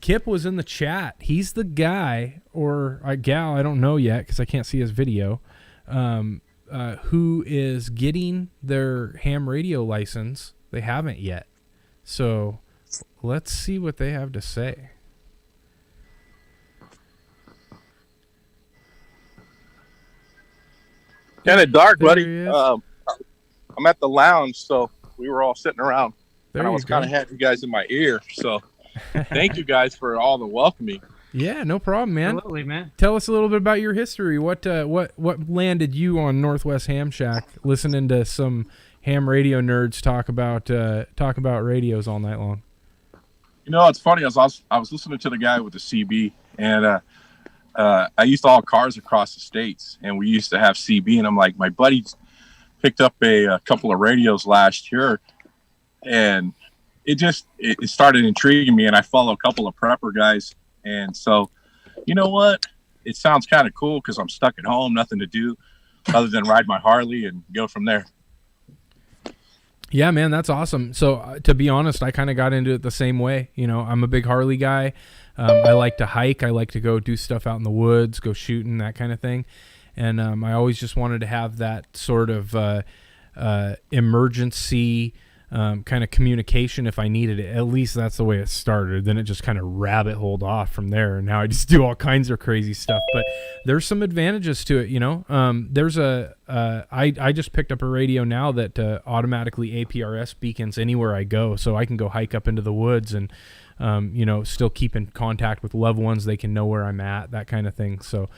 Kip was in the chat. He's the guy or a gal, I don't know yet because I can't see his video, who is getting their ham radio license. They haven't yet. So let's see what they have to say. Kind of dark, There buddy. he is. I'm at the lounge, so we were all sitting around. There and I you was go. kind of had you guys in my ear, so thank you guys for all the welcoming. Yeah, no problem, man. Absolutely, man. Tell us a little bit about your history. What landed you on Northwest Ham Shack, listening to some ham radio nerds talk about radios all night long? You know, it's funny. I was listening to the guy with the CB, and I used to haul cars across the states, and we used to have CB, and I'm like, my buddy picked up a couple of radios last year, and it started intriguing me, and I follow a couple of prepper guys, and so, you know what? It sounds kind of cool because I'm stuck at home, nothing to do other than ride my Harley and go from there. Yeah, man, that's awesome. So to be honest, I kind of got into it the same way. You know, I'm a big Harley guy. I like to hike. I like to go do stuff out in the woods, go shooting, that kind of thing. And I always just wanted to have that sort of emergency kind of communication if I needed it. At least that's the way it started. Then it just kind of rabbit holed off from there. And now I just do all kinds of crazy stuff. But there's some advantages to it, you know. I just picked up a radio now that automatically APRS beacons anywhere I go, so I can go hike up into the woods and still keep in contact with loved ones. They can know where I'm at, that kind of thing. So,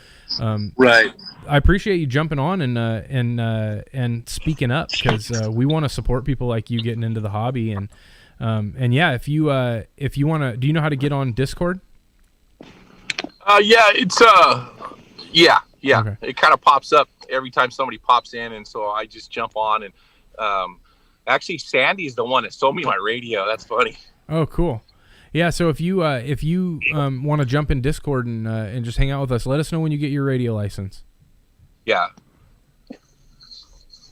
right. I appreciate you jumping on and speaking up, because we want to support people like you getting into the hobby. And yeah, if you want to, do you know how to get on Discord? Yeah, it's yeah. Okay. It kind of pops up every time somebody pops in, and so I just jump on. And actually, Sandy's the one that sold me my radio. That's funny. Oh, cool. Yeah, so if you want to jump in Discord and just hang out with us, let us know when you get your radio license. Yeah,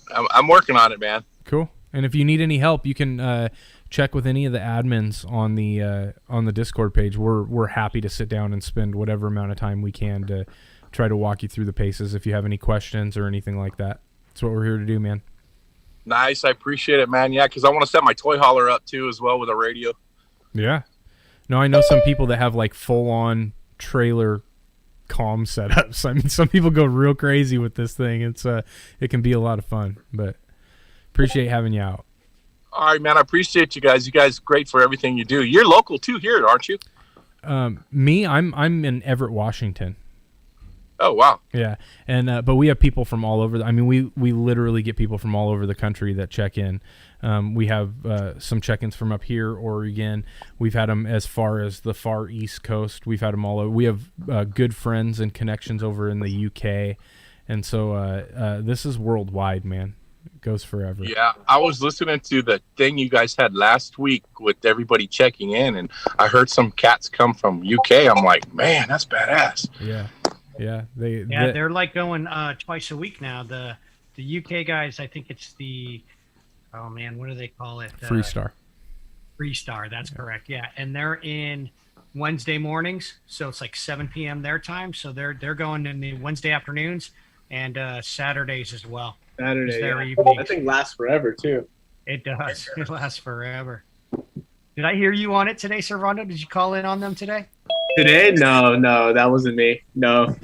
I'm working on it, man. Cool. And if you need any help, you can check with any of the admins on the Discord page. We're happy to sit down and spend whatever amount of time we can to try to walk you through the paces if you have any questions or anything like that. That's what we're here to do, man. Nice, I appreciate it, man. Yeah, because I want to set my toy hauler up too as well with a radio. Yeah. No, I know some people that have like full-on trailer comm setups. I mean, some people go real crazy with this thing. It can be a lot of fun, but appreciate having you out. All right, man. I appreciate you guys. You guys great for everything you do. You're local too here, aren't you? Me, I'm in Everett, Washington. Oh, wow. Yeah, and but we have people from all over. I mean, we literally get people from all over the country that check in. We have some check-ins from up here, Oregon. We've had them as far as the far East Coast. We've had them all over. We have good friends and connections over in the UK, and so this is worldwide, man. It goes forever. Yeah, I was listening to the thing you guys had last week with everybody checking in, and I heard some cats come from UK. I'm like, man, that's badass. Yeah. Yeah, they're like going twice a week now. The UK guys, I think it's what do they call it? Freestar. Freestar, that's correct. Yeah, and they're in Wednesday mornings, so it's like 7 p.m. their time. So they're going in the Wednesday afternoons and Saturdays as well. Saturday, their yeah. evenings. That thing lasts forever too. It does. It lasts forever. Did I hear you on it today, Servando? Did you call in on them today? Today? No, that wasn't me. No.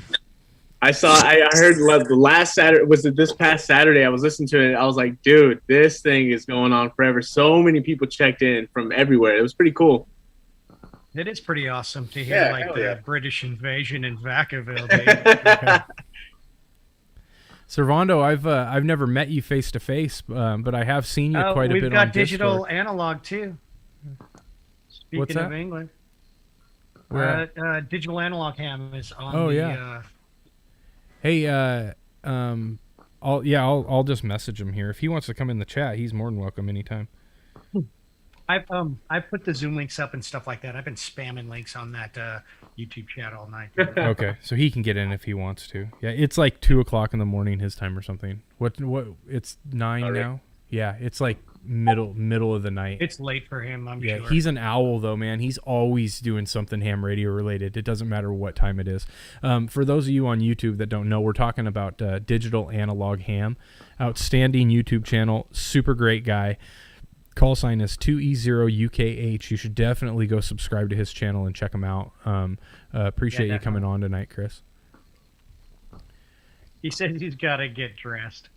I heard the last Saturday, this past Saturday, I was listening to it. I was like, dude, this thing is going on forever. So many people checked in from everywhere. It was pretty cool. It is pretty awesome to hear Yeah, like hell the yeah. British invasion in Vacaville. Dude. Servando, I've never met you face to face, but I have seen you quite a bit We've got on digital Discord. analog too. Speaking What's of that? England, Where digital analog ham is on. Oh, the, yeah. Hey, I'll just message him here if he wants to come in the chat. He's more than welcome anytime. I put the Zoom links up and stuff like that. I've been spamming links on that YouTube chat all night. Okay, so he can get in if he wants to. Yeah, it's like 2:00 in the morning his time or something. What? It's 9 now. Yeah, it's like middle of the night. It's late for him, I'm Yeah, sure. he's an owl though, man. He's always doing something ham radio related. It doesn't matter what time it is. For those of you on YouTube that don't know, we're talking about Digital Analog Ham. Outstanding YouTube channel, super great guy. Call sign is 2E0UKH. You should definitely go subscribe to his channel and check him out. Appreciate you coming on tonight, Chris. He says he's got to get dressed.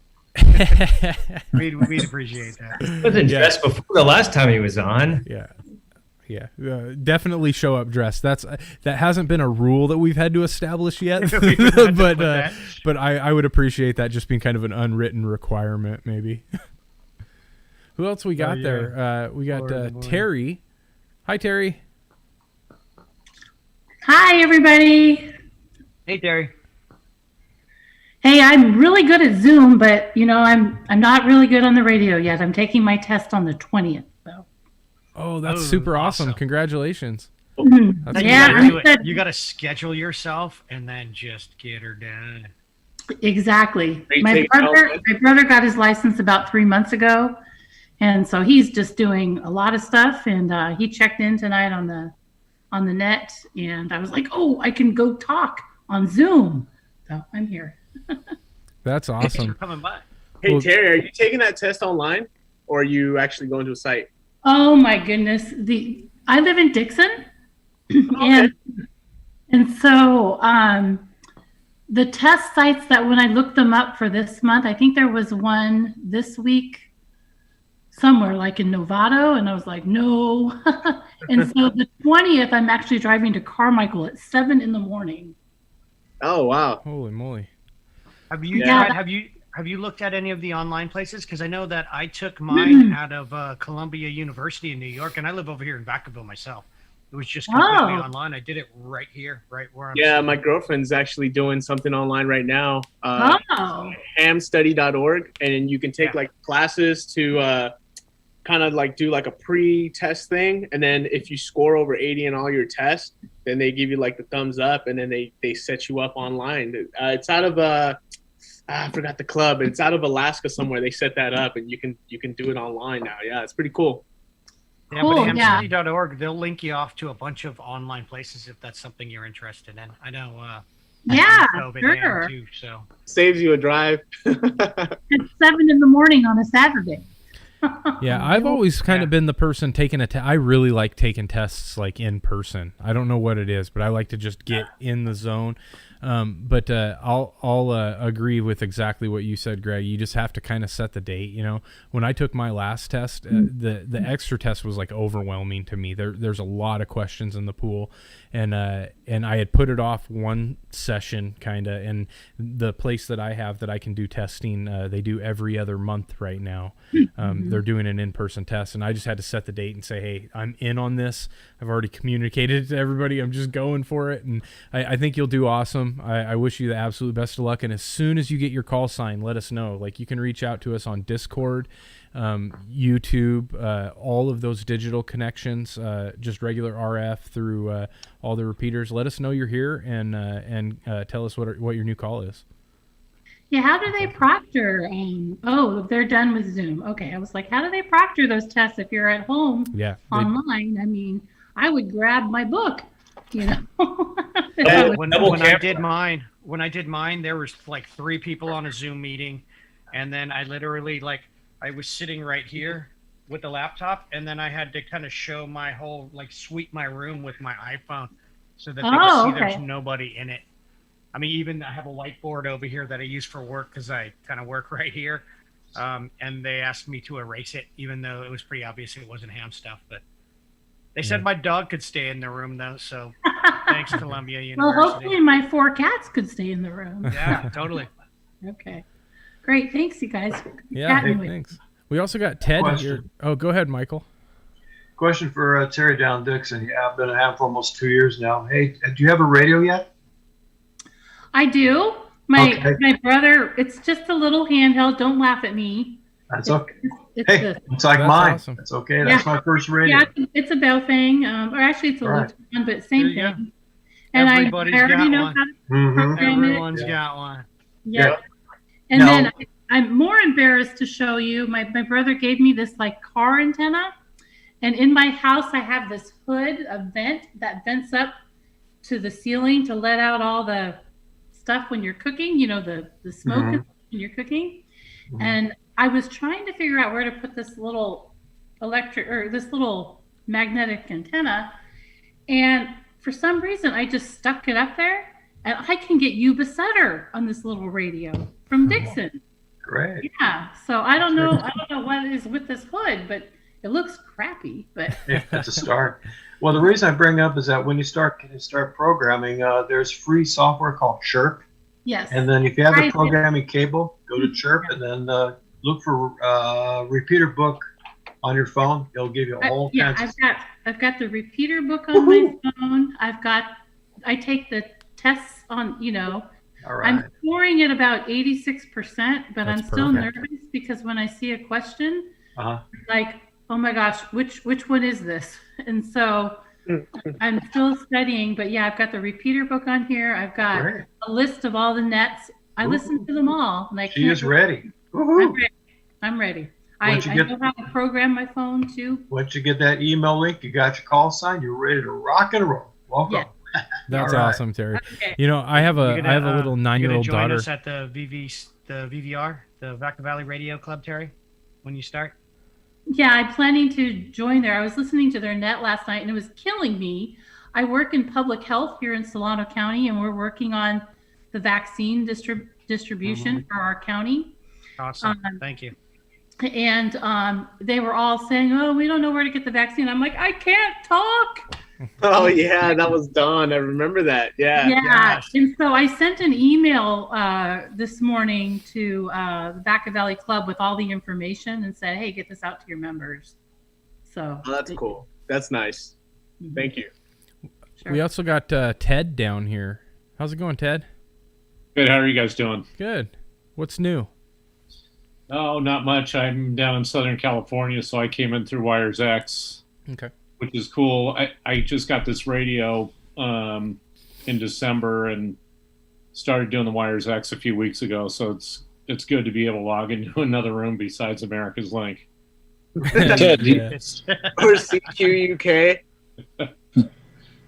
we'd appreciate that. He wasn't dressed before the last time he was on. Yeah. Definitely show up dressed. That hasn't been a rule that we've had to establish yet, but I would appreciate that just being kind of an unwritten requirement, maybe. Who else we got there? We got Terry. Hi, Terry. Hi, everybody. Hey, Terry. Hey, I'm really good at Zoom, but I'm not really good on the radio yet. I'm taking my test on the 20th. So. Oh, that's super awesome! Congratulations. Mhm. You got to schedule yourself and then just get her done. Exactly. My brother got his license about 3 months ago, and so he's just doing a lot of stuff. And he checked in tonight on the net, and I was like, "Oh, I can go talk on Zoom." So I'm here. That's Thanks awesome. for coming by. Hey, Terry, are you taking that test online, or are you actually going to a site? Oh my goodness! I live in Dixon, and so the test sites that when I looked them up for this month, I think there was one this week somewhere like in Novato, and I was like, no. And so the 20th, I'm actually driving to Carmichael at 7 a.m. Oh wow! Holy moly! Have you have you looked at any of the online places? Because I know that I took Mm-hmm. mine out of Columbia University in New York, and I live over here in Vacaville myself. It was just completely online. I did it right here, right where I'm. Yeah, my girlfriend's actually doing something online right now. Oh. Hamstudy.org, and you can take like classes to kind of like do like a pre-test thing, and then if you score over 80 in all your tests, then they give you like the thumbs up, and then they set you up online. It's out of I forgot the club. It's out of Alaska somewhere. They set that up, and you can do it online now. Yeah, it's pretty cool. Yeah, but hamstudy.org, they'll link you off to a bunch of online places if that's something you're interested in. I know. Yeah, COVID sure. too, so. Saves you a drive. It's 7 a.m. on a Saturday. Yeah, I've always kind of been the person taking a test. I really like taking tests like in person. I don't know what it is, but I like to just get in the zone. But I'll agree with exactly what you said, Greg. You just have to kind of set the date. When I took my last test, the extra test was like overwhelming to me. There's a lot of questions in the pool, and I had put it off one session kind of. And the place that I have that I can do testing, they do every other month right now. They're doing an in-person test, and I just had to set the date and say, hey, I'm in on this. I've already communicated it to everybody. I'm just going for it, and I think you'll do awesome. I wish you the absolute best of luck, and as soon as you get your call sign, let us know. Like, you can reach out to us on Discord, YouTube, all of those digital connections, just regular RF through all the repeaters. Let us know you're here, and tell us what your new call is. Yeah, how do they proctor? They're done with Zoom. Okay, I was like, how do they proctor those tests if you're at home online? I mean, I would grab my book, When I did mine, there was like 3 people on a Zoom meeting, and then I literally I was sitting right here with the laptop, and then I had to kind of show my whole sweep my room with my iPhone so that they could see there's nobody in it. I mean, even I have a whiteboard over here that I use for work because I kind of work right here, and they asked me to erase it, even though it was pretty obvious it wasn't ham stuff, but. They said my dog could stay in the room though, so thanks Columbia Well, University. hopefully my 4 cats could stay in the room. Yeah, totally. Okay. Great. Thanks, you guys. Yeah, Chatting with thanks. We also got Ted Question. here. Oh, go ahead, Michael. Question for Terry Down Dixon. Yeah, I've been a ham for almost 2 years now. Hey, do you have a radio yet? I do. Okay. My brother, it's just a little handheld. Don't laugh at me. That's okay. It's Hey, a- it's like That's mine. awesome. That's okay. That's Yeah. my first radio. Yeah, it's a Baofeng, or actually it's a Right. Luton, but same There you go. thing. And Everybody's I already got know one. how to Mhm. program it. Everyone's got one. Yeah. Yeah. And Now- then I'm more embarrassed to show you. My brother gave me this like car antenna, and in my house I have this hood, a vent that vents up to the ceiling to let out all the stuff when you're cooking. You know, the smoke Mhm. when you're cooking. Mhm. And I was trying to figure out where to put this little this little magnetic antenna, and for some reason I just stuck it up there, and I can get Yuba Sutter on this little radio from Dixon. Great. Yeah, so I don't know what is with this hood, but it looks crappy. But Yeah, that's a start. Well, the reason I bring up is that when you start programming, there's free software called Chirp. yes, And then if you have the Right. programming cable, go to Chirp and then look for repeater book on your phone. It'll give you all yeah, kinds I've got the repeater book on my phone. I take the tests on, All right. I'm scoring at about 86%, but That's I'm still perfect. nervous because when I see a question, Uh-huh. like, oh my gosh, which one is this? And so I'm still studying, but yeah, I've got the repeater book on here. I've got Great. a list of all the nets. I listen to them all. And I She can't is ready. Woohoo. I'm ready. I'm ready. I Once you get- know how to program my phone too. Once you get that email link, you got your call sign, you're ready to rock and roll. Welcome. That's All right. awesome, Terry. Okay. You know, I have a You're I have a gonna, little you're 9-year-old gonna join daughter. us at the VVR, the Vaca Valley Radio Club, Terry, when you start. Yeah, I'm planning to join there. I was listening to their net last night and it was killing me. I work in public health here in Solano County and we're working on the vaccine distribution for our county. Awesome. Thank you. And they were all saying, oh, we don't know where to get the vaccine. I'm like, I can't talk. Oh yeah, that was Dawn. I remember that. Yeah. Yeah. And so I sent an email this morning to the Vaca Valley Club with all the information and said, hey, get this out to your members. So Oh, that's cool. That's nice. Thank you. We also got Ted down here. How's it going, Ted? Good. How are you guys doing? Good. What's new? Oh, not much. I'm down in Southern California, so I came in through Wires X. Okay. Which is cool. I just got this radio in December and started doing the Wires X a few weeks ago, so it's good to be able to log into another room besides America's Link. Ted, or CQUK.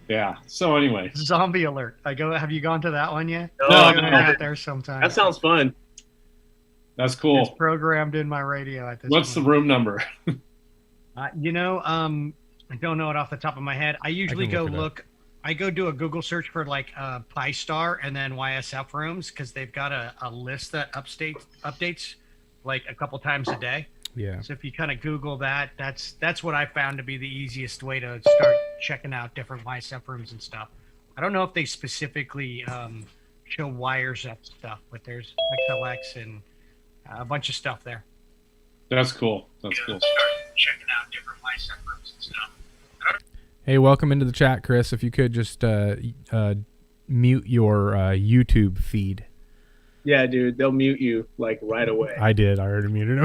Yeah. So anyway, Zombie alert. Have you gone to that one yet? No, I'm no. gonna get there sometime. That sounds fun. That's cool. It's programmed in my radio at this What's point. the room number? I don't know it off the top of my head. I usually can go look it up. look. I go do a Google search for like Pi-Star and then YSF rooms because they've got a list that updates like a couple times a day. Yeah. So if you kind of Google that, that's what I found to be the easiest way to start checking out different YSF rooms and stuff. I don't know if they specifically show Wires Up stuff, but there's XLX and a bunch of stuff there. That's cool. That's cool. Checking out different YSF rooms and stuff. Hey, welcome into the chat, Chris. If you could just mute your YouTube feed. Yeah, dude, they'll mute you like right away. I did. I already muted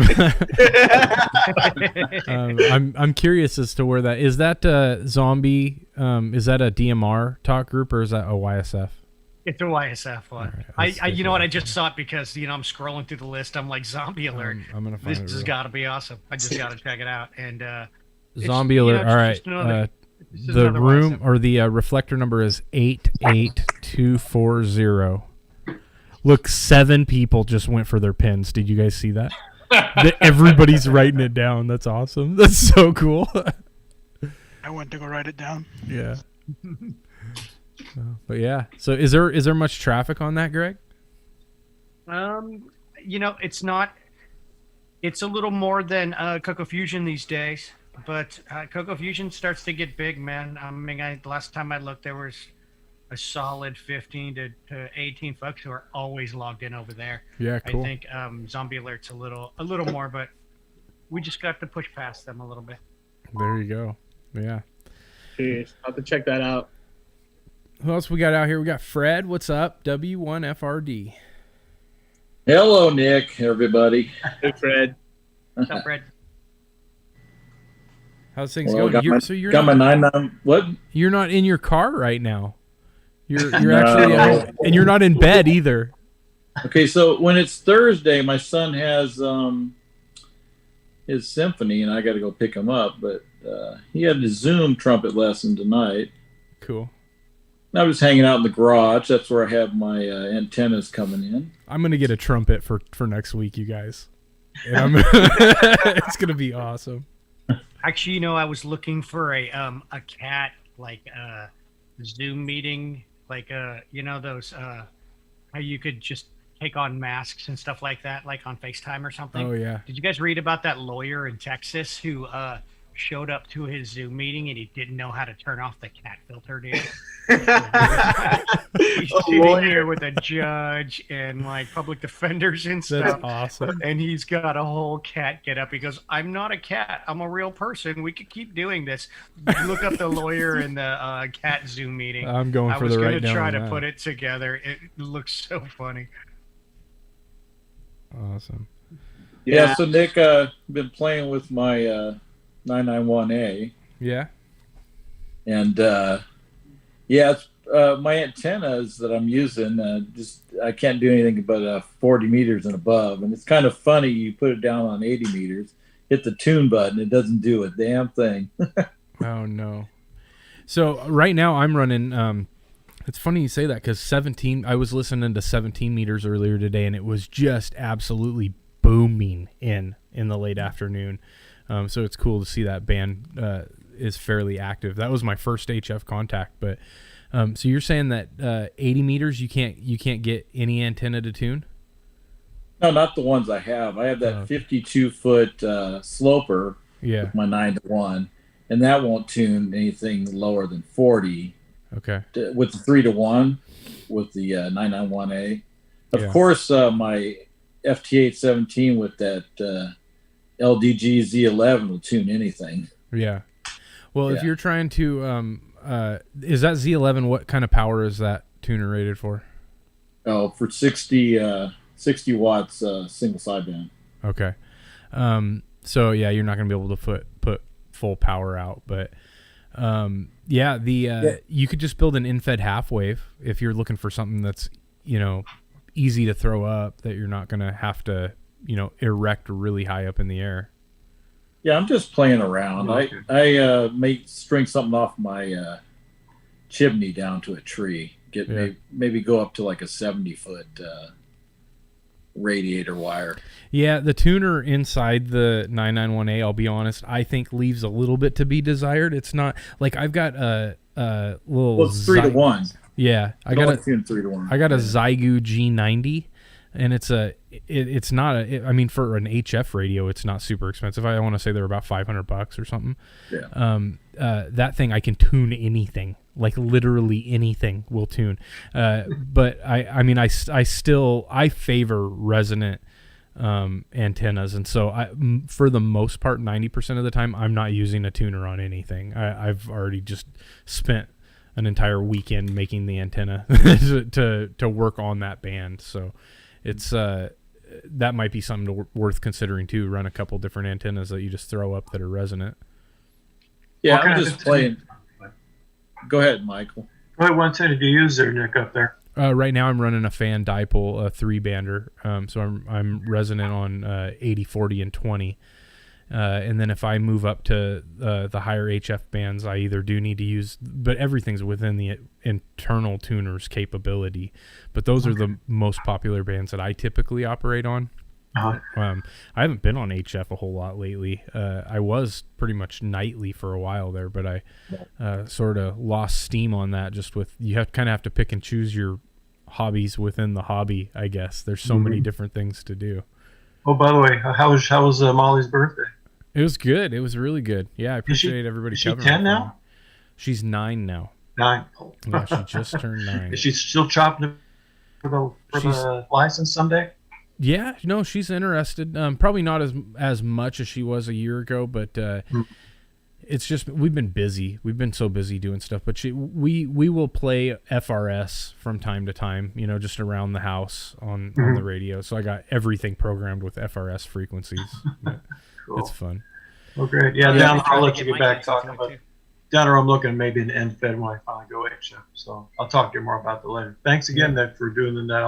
him. I'm curious as to where that is. That zombie? Is that a DMR talk group or is that a YSF? It's a YSF one. I you know what? I just saw it because I'm scrolling through the list. I'm like zombie alert. I'm gonna find This it has real- got to be awesome. I just got to check it out. And Zombie alert. All right. The room or the reflector number is 88240. Look, 7 people just went for their pins. Did you guys see that? Everybody's writing it down. That's awesome. That's so cool. I went to go write it down. Yeah. But yeah. So is there much traffic on that, Greg? it's not. It's a little more than Coco Fusion these days. But Coco Fusion starts to get big, man. I mean, the last time I looked, there was a solid 15 to 18 folks who are always logged in over there. Yeah, cool. I think Zombie Alert's a little more, but we just got to push past them a little bit. There you go. Yeah. Jeez, I'll have to check that out. Who else we got out here? We got Fred. What's up? W1FRD. Hello, Nick, everybody. Hey, Fred. What's up, Fred? How's things Well, going? got my 99. What? You're not in your car right now. You're actually, and you're not in bed either. Okay, so when it's Thursday, my son has his symphony, and I got to go pick him up. But he had a Zoom trumpet lesson tonight. Cool. And I was hanging out in the garage. That's where I have my antennas coming in. I'm gonna get a trumpet for next week, you guys. And it's gonna be awesome. Actually, I was looking for a cat Zoom meeting, those how you could just take on masks and stuff like that, like on FaceTime or something. Oh yeah. Did you guys read about that lawyer in Texas who showed up to his Zoom meeting and he didn't know how to turn off the cat filter, dude? He's sitting here with a judge and like public defenders and stuff. That's awesome. And he's got a whole cat get up. He goes, "I'm not a cat. I'm a real person. We could keep doing this." Look up the lawyer in the cat Zoom meeting. I'm going for the right now. I was going to try on to that. put it together. It looks so funny. Awesome. Yeah, so Nick, been playing with my 991A. Yeah. And it's my antennas that I'm using. I can't do anything but 40 meters and above. And it's kind of funny. You put it down on 80 meters, hit the tune button, it doesn't do a damn thing. Oh no. So right now I'm running. It's funny you say that because 17. I was listening to 17 meters earlier today, and it was just absolutely booming in the late afternoon. So it's cool to see that band is fairly active. That was my first HF contact. But so you're saying that 80 meters you can't get any antenna to tune? No, not the ones I have. I have that 52-foot sloper with my 9-to-1, and that won't tune anything lower than 40. Okay. With the 3-to-1 with the 991A. Of course, my FT817 with that LDG Z11 will tune anything. Yeah. Well, if you're trying to, is that Z11? What kind of power is that tuner rated for? Oh, for 60 watts single sideband. Okay. So yeah, you're not going to be able to put full power out, but you could just build an in-fed half wave if you're looking for something that's easy to throw up that you're not going to have to erect really high up in the air. Yeah, I'm just playing around. Okay. I may string something off my chimney down to a tree. Maybe go up to like a 70-foot radiator wire. Yeah, the tuner inside the 991A, I'll be honest, I think leaves a little bit to be desired. It's not like I've got a little. Well, it's 3-to-1. Yeah, I got a 3-to-1. I got a Zygu G90, and it's not I mean, for an HF radio, it's not super expensive. I want to say they're about $500 or something. Yeah. That thing I can tune anything. Like literally anything will tune, but I favor resonant antennas, and so for the most part, 90% of the time, I'm not using a tuner on anything. I've already just spent an entire weekend making the antenna to work on that band. So it's that might be something worth considering too. Run a couple different antennas that you just throw up that are resonant. Yeah, I'm just playing. Go ahead, Michael. What antenna do you use there, Nick, up there? Right now I'm running a fan dipole, a 3-bander. So I'm resonant on 80, 40, and 20. And then if I move up to the higher HF bands, I either do need to use, but everything's within the internal tuner's capability. But those are the most popular bands that I typically operate on. I haven't been on HF a whole lot lately. I was pretty much nightly for a while there, but I sort of lost steam on that. Just with you have to pick and choose your hobbies within the hobby. I guess there's so many different things to do. Oh, by the way, how was Molly's birthday? It was good. It was really good. Yeah, I appreciate everybody Is she covering 10 it now? for me. She's 9 now. 9. Yeah, she just turned 9. Is she still chopping for the license someday? Yeah, no, she's interested. Probably not as much as she was a year ago, but it's just we've been busy. We've been so busy doing stuff. But we will play FRS from time to time, just around the house on the radio. So I got everything programmed with FRS frequencies. Cool. It's fun. Oh, great. Yeah, down there, I'll let you get back talking about it. Down there, I'm looking maybe an end fed when I finally go extra. So I'll talk to you more about that later. Thanks again, Nick, for doing the net.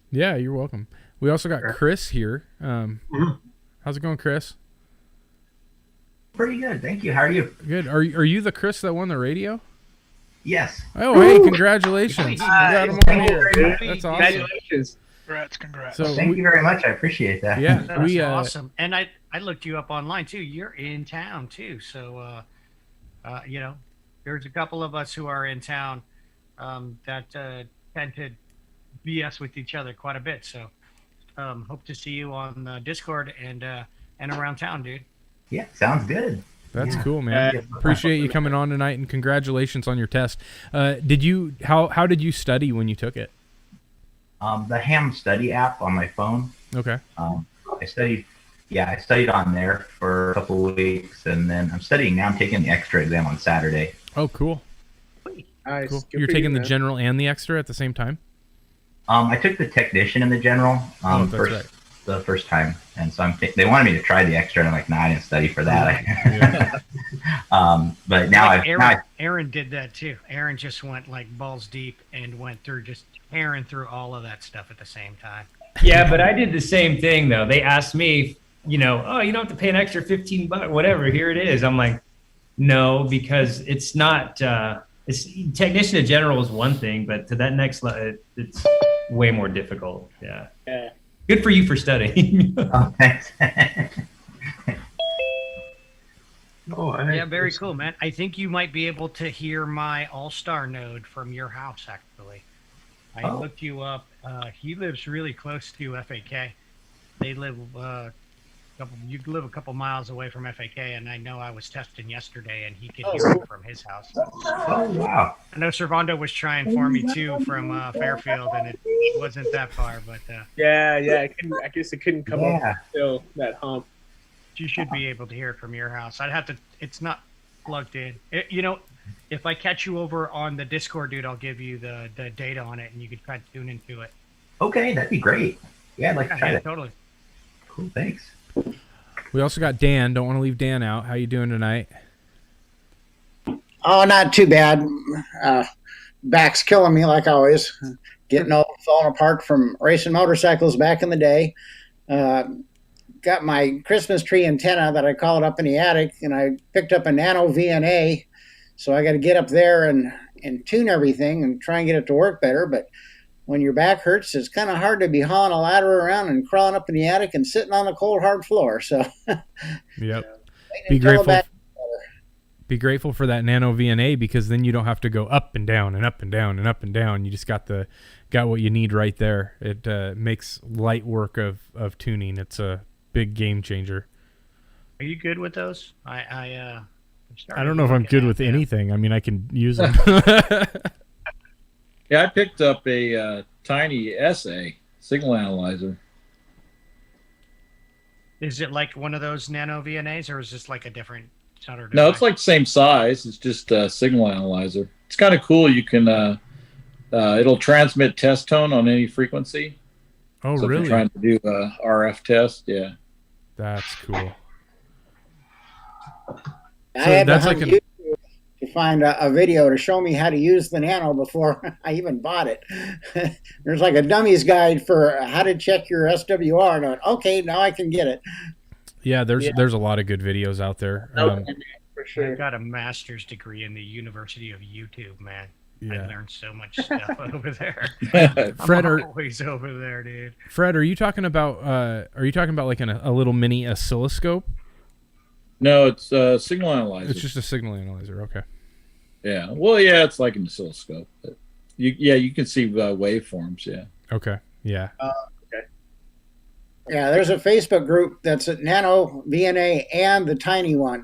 Yeah, you're welcome. We also got Chris here. How's it going, Chris? Pretty good, thank you. How are you? Good. Are you the Chris that won the radio? Yes. Oh, hey, congratulations. We got him on here. That's awesome. Congratulations. Congrats. So thank you very much. I appreciate that. Yeah, That's awesome. And I looked you up online too. You're in town too. So, there's a couple of us who are in town that tend to BS with each other quite a bit. So, hope to see you on Discord and around town, dude. Yeah, sounds good. That's cool, man. Appreciate you coming on tonight, and congratulations on your test. How did you study when you took it? The Ham Study app on my phone. Okay. I studied on there for a couple of weeks, and then I'm studying now. I'm taking the extra exam on Saturday. Oh, cool. Nice. Cool. Good You're for taking you, the man. general and the extra at the same time? I took the technician and the general the first time, and so they wanted me to try the extra, and I'm like, nah, I didn't study for that. But now Aaron did that too. Aaron just went like balls deep and went through just tearing through all of that stuff at the same time. Yeah, but I did the same thing though. They asked me, oh, you don't have to pay an extra $15, whatever. Here it is. I'm like, no, because it's not. It's technician to general is one thing, but to that next level, it's way more difficult. Yeah. Yeah. Good for you for studying. Oh, thanks. Yeah, very cool, man. I think you might be able to hear my all-star node from your house, actually. I looked you up. He lives really close to FAK. They live you live a couple miles away from FAK, and I know I was testing yesterday, and he could hear it from his house. Oh, wow. I know Servando was trying for me too from Fairfield, and it wasn't that far, but Yeah. I guess it couldn't come up still that hump. you should be able to hear it from your house. I'd have to. It's not plugged in. If I catch you over on the Discord, dude, I'll give you the data on it, and you can try to tune into it. Okay, that'd be great. Yeah, I'd like to try that. Totally. Cool, thanks. We also got Dan. Don't want to leave Dan out. How you doing tonight? Oh, not too bad. Back's killing me like always. Getting all falling apart from racing motorcycles back in the day. Got my Christmas tree antenna that I called up in the attic, and I picked up a Nano VNA. So I got to get up there and tune everything and try and get it to work better. But when your back hurts, it's kind of hard to be hauling a ladder around and crawling up in the attic and sitting on a cold, hard floor. So, yep. Be grateful for that Nano VNA, because then you don't have to go up and down and up and down and up and down. You just got what you need right there. It makes light work of tuning. It's a big game changer. Are you good with those? I don't know if I'm good with anything. I mean, I can use them. Yeah, I picked up a tiny SA signal analyzer. Is it like one of those Nano VNAs, or is this like a different Saturday? No, it's like the same size. It's just a signal analyzer. It's kind of cool. You can it'll transmit test tone on any frequency. Oh, so really? If you're trying to do a RF test, yeah. That's cool. I had to hunt YouTube to find a video to show me how to use the Nano before I even bought it. There's like a dummy's guide for how to check your SWR. And I went, okay, now I can get it. Yeah, there's a lot of good videos out there. For sure. I got a master's degree in the University of YouTube, man. Yeah. I learned so much stuff over there. Fred, I'm always over there, dude. Fred, are you talking about like a little mini oscilloscope? No, it's a signal analyzer. It's just a signal analyzer. Okay. Yeah. Well, yeah, it's like an oscilloscope. But you can see waveforms. Yeah. Okay. Yeah. Okay. Yeah, there's a Facebook group that's at Nano, VNA, and the tiny one.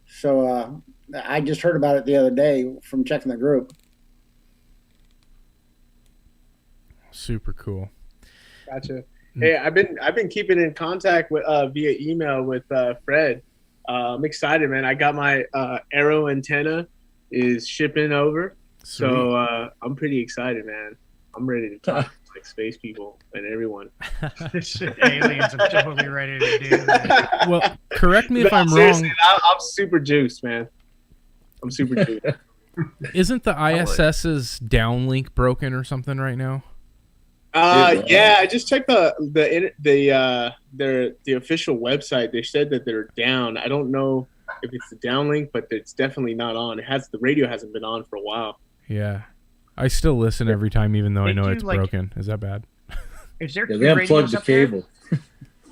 So I just heard about it the other day from checking the group. Super cool. Gotcha. Hey, I've been keeping in contact with via email with Fred. I'm excited, man. I got my Arrow antenna is shipping over, so I'm pretty excited, man. I'm ready to talk to like space people and everyone. Aliens, I'm totally ready to do that. Well, correct me if I'm seriously, wrong. I'm super juiced, man. I'm super juiced. Isn't the ISS's downlink broken or something right now? Yeah, I just checked the official website. They said that they're down. I don't know if it's the downlink, but it's definitely not on. The radio hasn't been on for a while. Yeah, I still listen every time, even though I know do, it's like- broken. Is that bad? Is there Yeah, two they unplugged radios the up there? cable.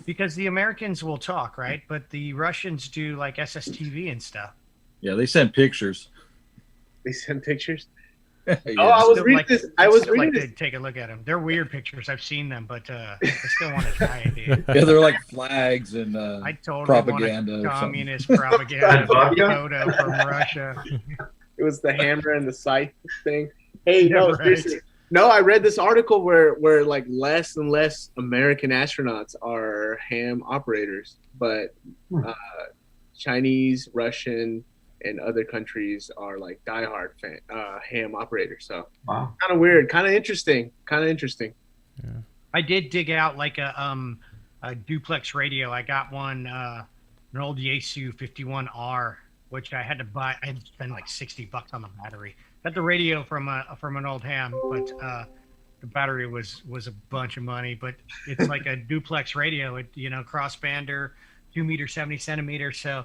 Because the Americans will talk, right? But the Russians do like SSTV and stuff. Yeah, they sent pictures. They send pictures. Yeah. Oh, I was Still reading like- this. I was still reading like this. to take a look at them. They're weird pictures. I've seen them, but I still want to try it, dude. Yeah, they're like flags and I totally propaganda. want or a something. communist propaganda photo from Russia. It was the hammer and the scythe thing. Hey, Yeah, no, right. seriously. No, I read this article where like less and less American astronauts are ham operators, but Chinese, Russian, and other countries are like diehard ham operators. So Wow. kind of weird, kind of interesting. I did dig out like a duplex radio. I got one, an old Yaesu 51R, which I had to buy. I had to spend like $60 on the battery. Got the radio from an old ham, but the battery was a bunch of money. But it's like a duplex radio, crossbander, 2 meter, 70 centimeters. So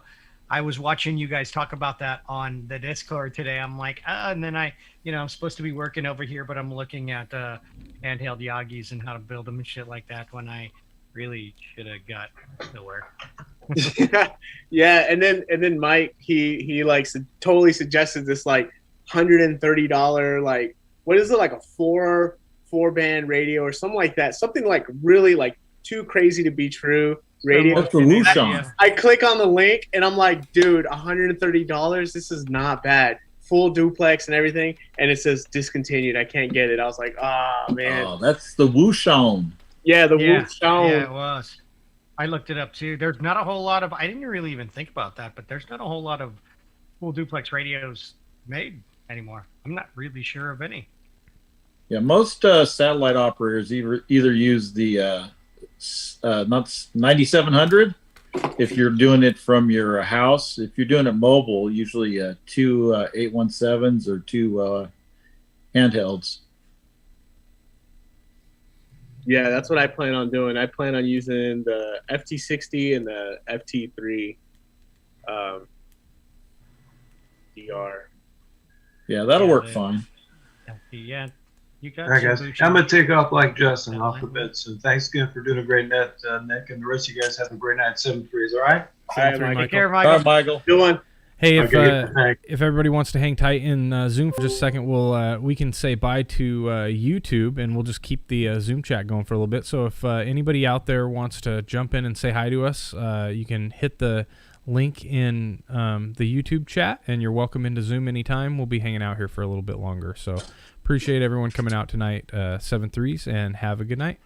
I was watching you guys talk about that on the Discord today. I'm like, and then I'm supposed to be working over here, but I'm looking at handheld Yagis and how to build them and shit like that when I really should have got to work. Yeah, and then Mike he like totally suggested this like $130 like what is it, like a four band radio or something like that, something like really like too crazy to be true radio. What's the Wouxun? I click on the link and I'm like, dude, $130, this is not bad, full duplex and everything, and it says discontinued. I can't get it. I was like, man. Oh, that's the Wouxun. Yeah, the Yeah, Wouxun. yeah, it was. I looked it up too. There's not a whole lot of. I didn't really even think about that, but there's not a whole lot of full duplex radios made anymore. I'm not really sure of any. Yeah, most satellite operators either use the not 9700 if you're doing it from your house. If you're doing it mobile, usually two 817s or two handhelds. Yeah, that's what I plan on doing. I plan on using the FT60 and the FT3 DR. Yeah, that'll work fine. Yeah, you got. All right, guys. some I'm going to take off like Justin off the bed soon. Thanks again for doing a great net, Nick, and the rest of you guys have a great night. 7-3s, all right? All right, Michael. Take care, All Michael. right, Michael. Good one. Hey, Okay, if everybody wants to hang tight in Zoom for just a second, we can say bye to YouTube, and we'll just keep the Zoom chat going for a little bit. So if anybody out there wants to jump in and say hi to us, you can hit the link in the YouTube chat, and you're welcome into Zoom anytime. We'll be hanging out here for a little bit longer. So appreciate everyone coming out tonight, 7-3s, and have a good night.